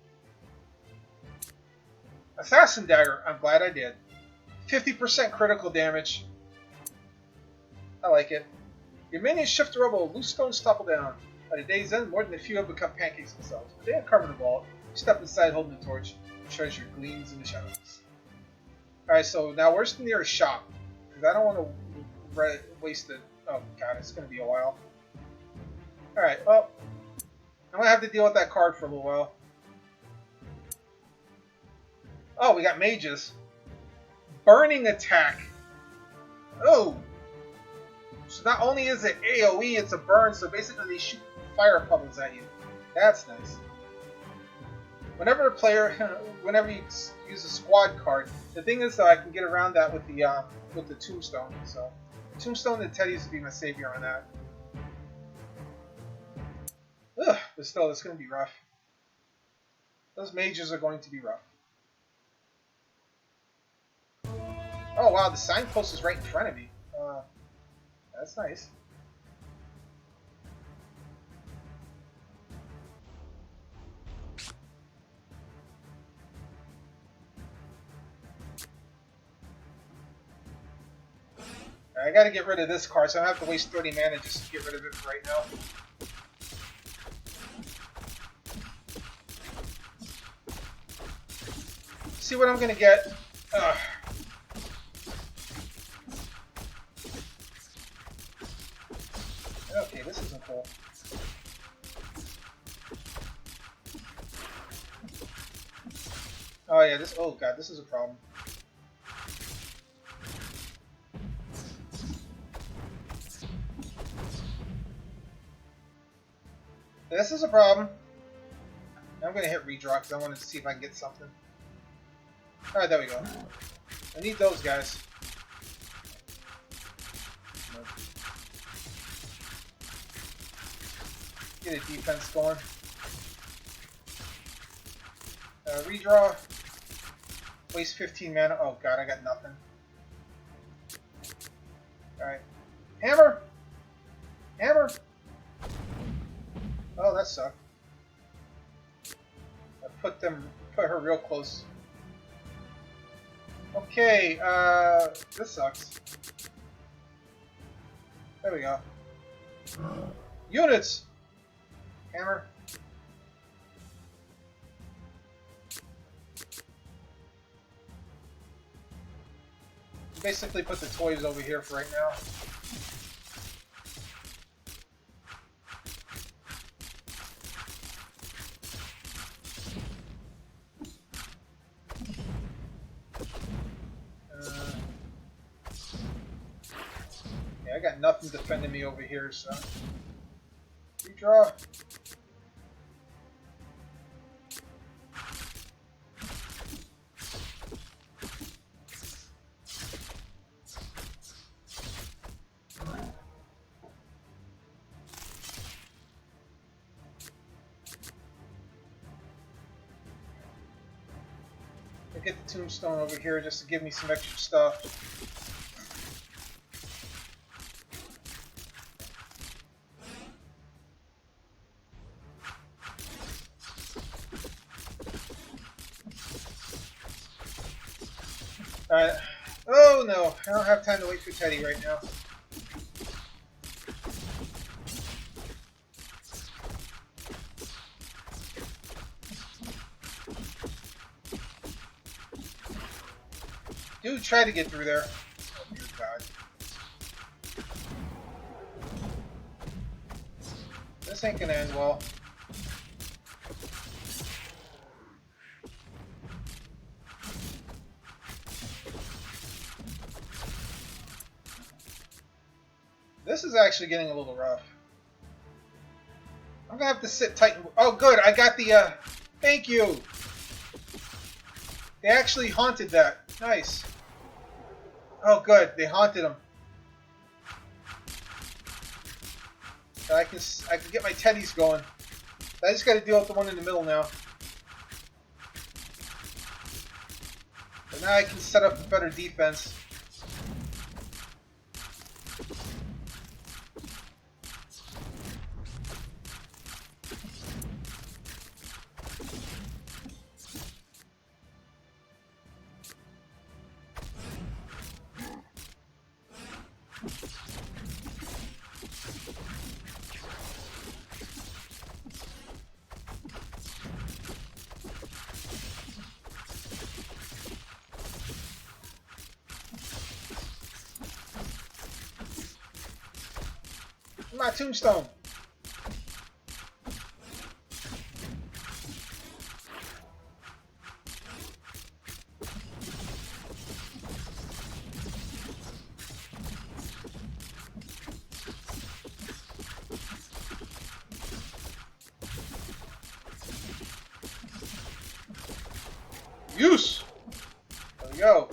Assassin Dagger, I'm glad I did. 50% critical damage. I like it. Your minions shift the rubble, loose stones topple down. By the day's end, more than a few have become pancakes themselves. But they uncover the vault. You step inside holding the torch. Treasure gleams in the shadows. Alright, so now where's the nearest shop? Because I don't want to waste it. Oh god, it's going to be a while. Alright, well, I'm going to have to deal with that card for a little while. Oh, we got mages. Burning attack. Oh. So not only is it AoE, it's a burn, so basically they shoot fire puddles at you. That's nice. Whenever you use a squad card, the thing is though, I can get around that with the tombstone. So, tombstone and Teddy's would be my savior on that. Ugh, but still, it's going to be rough. Those mages are going to be rough. Oh wow, the signpost is right in front of me. That's nice. I gotta get rid of this card, so I don't have to waste 30 mana just to get rid of it right now. See what I'm gonna get. Ugh. Okay, this isn't cool. Oh yeah, this. Oh god, this is a problem. This is a problem. I'm gonna hit redraw because I wanted to see if I can get something. Alright, there we go. I need those guys. Get a defense going. Redraw. Waste 15 mana. Oh god, I got nothing. Alright. Hammer! Hammer! Oh, that sucked. I put her real close. Okay, this sucks. There we go. Units! Hammer. Basically put the toys over here for right now. Yeah, I got nothing defending me over here, so redraw. Get the tombstone over here just to give me some extra stuff. Alright. Oh no, I don't have time to wait for Teddy right now. Dude, try to get through there. Oh dear God. This ain't gonna end well. This is actually getting a little rough. I'm gonna have to sit tight. Oh good, I got the, thank you! They actually haunted that. Nice. Oh, good. They haunted him. So I can get my teddies going. I just got to deal with the one in the middle now. But now I can set up a better defense. My tombstone. Use! There we go.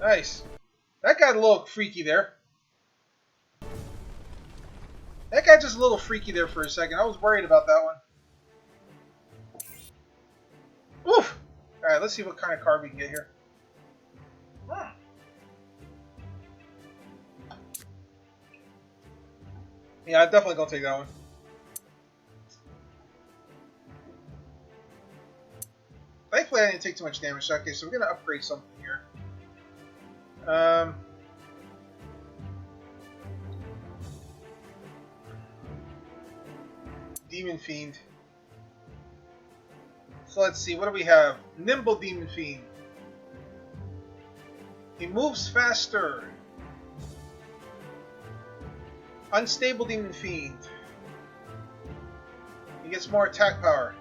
Nice. That got a little freaky there. That got just a little freaky there for a second. I was worried about that one. Oof! Alright, let's see what kind of card we can get here. Yeah, I'm definitely gonna take that one. Thankfully, I didn't take too much damage. Okay, so we're gonna upgrade something here. Demon Fiend. So let's see, what do we have? Nimble Demon Fiend. He moves faster. Unstable Demon Fiend. He gets more attack power.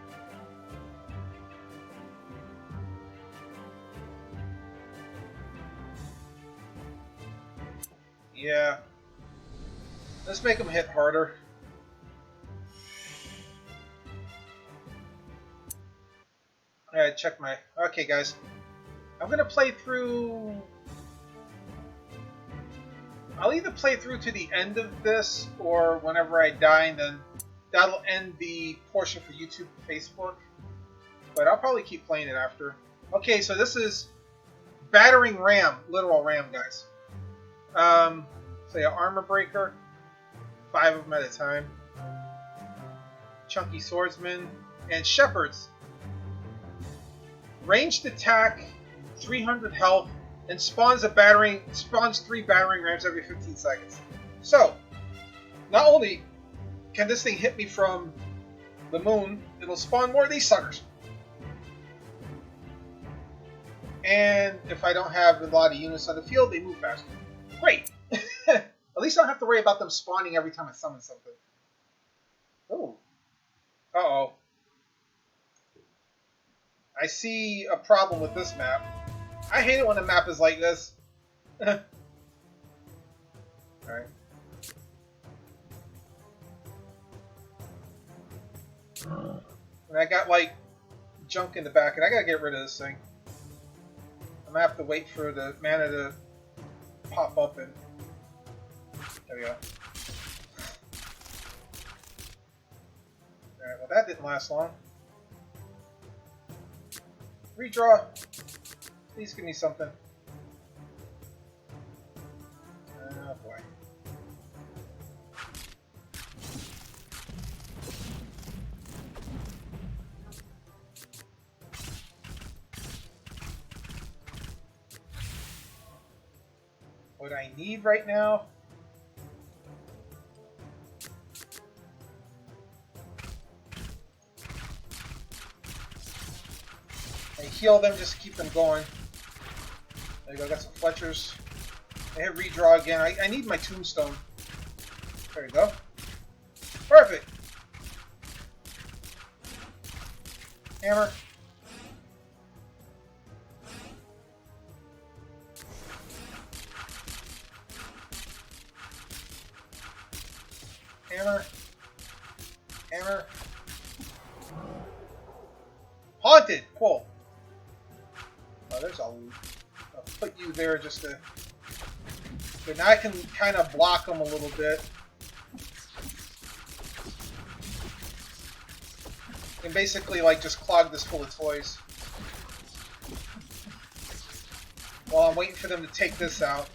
Yeah. Let's make him hit harder. Alright, check my... Okay, guys. I'm going to play through... I'll either play through to the end of this, or whenever I die, and then that'll end the portion for YouTube and Facebook. But I'll probably keep playing it after. Okay, so this is Battering Ram. Literal ram, guys. So yeah, Armor Breaker. 5 of them at a time. Chunky Swordsman. And Shepherds. Ranged attack, 300 health, and spawns 3 battering rams every 15 seconds. So, not only can this thing hit me from the moon, it'll spawn more of these suckers. And if I don't have a lot of units on the field, they move faster. Great! At least I don't have to worry about them spawning every time I summon something. Oh. Uh-oh. I see a problem with this map. I hate it when the map is like this. Alright. And I got, like, junk in the back, and I gotta get rid of this thing. I'm gonna have to wait for the mana to pop up, and... There we go. Alright, well that didn't last long. Redraw. Please give me something. Oh boy. What I need right now. Heal them just to keep them going. There you go, got some Fletchers. I hit redraw again. I need my tombstone. There you go. Perfect. Hammer. Hammer. Hammer. Haunted! Cool. There's a... I'll put you there just to... But now I can kind of block them a little bit. And basically, like, just clog this full of toys. While I'm waiting for them to take this out.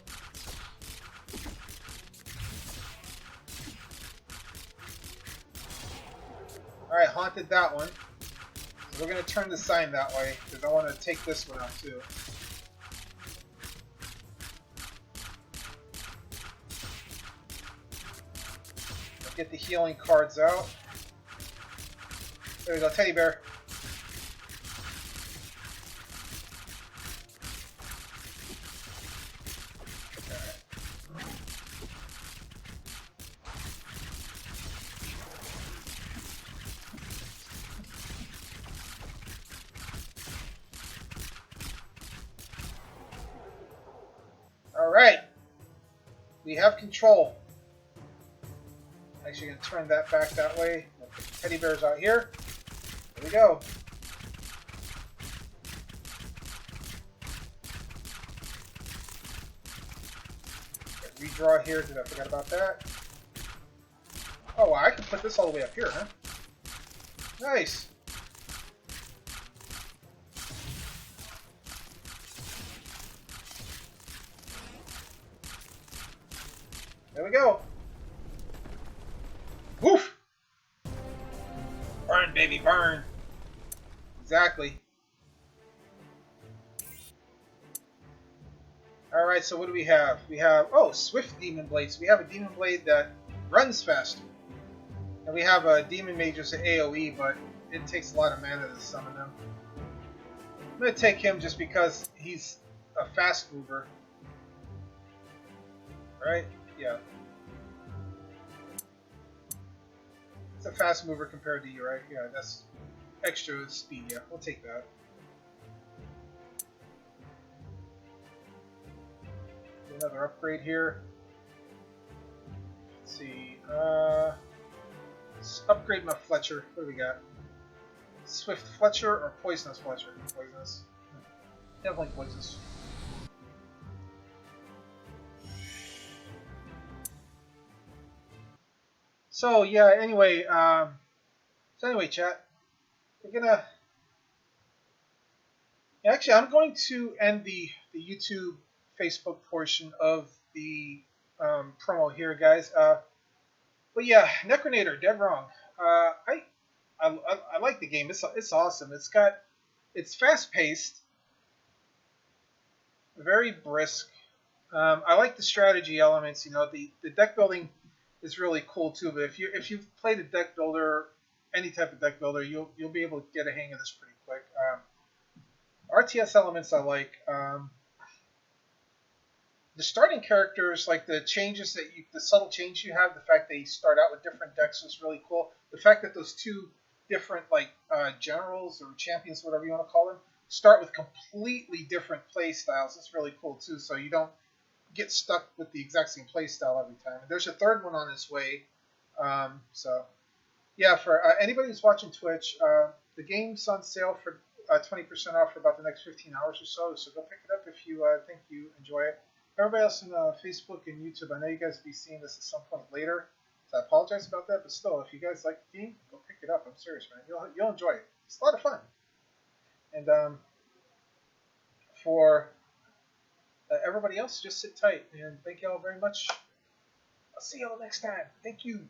Alright, haunted that one. We're going to turn the sign that way, because I want to take this one out too. Get the healing cards out. There we go, teddy bear. Alright. We have control. Actually, going to turn that back that way. We'll put the teddy bears out here. There we go. Redraw here. Did I forget about that? Oh, well, I can put this all the way up here, huh? Nice. There we go. Woof! Burn, baby, burn. Exactly. Alright, so what do we have? We have, oh, Swift Demon Blades. We have a Demon Blade that runs faster. And we have a Demon Mage as an AoE, but it takes a lot of mana to summon them. I'm going to take him just because he's a fast mover. Right? Yeah. It's a fast mover compared to you, right? Yeah, that's extra speed. Yeah, we'll take that. Another upgrade here. Let's see. Let's upgrade my Fletcher. What do we got? Swift Fletcher or Poisonous Fletcher? Poisonous. Definitely poisonous. So yeah. Anyway. Chat. We're gonna. Actually, I'm going to end the YouTube Facebook portion of the promo here, guys. But yeah, Necronator, dead wrong. I like the game. It's awesome. It's fast paced, very brisk. I like the strategy elements. You know, the deck building is really cool too. But if you've played a deck builder, any type of deck builder, you'll be able to get a hang of this pretty quick. RTS elements I like. The starting characters, like the subtle change you have, the fact they start out with different decks is really cool. The fact that those two different generals or champions, whatever you want to call them, start with completely different play styles. It's really cool too. So you don't get stuck with the exact same play style every time. And there's a third one on its way. So yeah, for anybody who's watching Twitch, the game's on sale for 20% off for about the next 15 hours or so. So go pick it up if you think you enjoy it. Everybody else on Facebook and YouTube, I know you guys will be seeing this at some point later, so I apologize about that. But still, if you guys like the game, go pick it up. I'm serious, man. You'll enjoy it. It's a lot of fun. And for everybody else, just sit tight. And thank you all very much. I'll see you all next time. Thank you.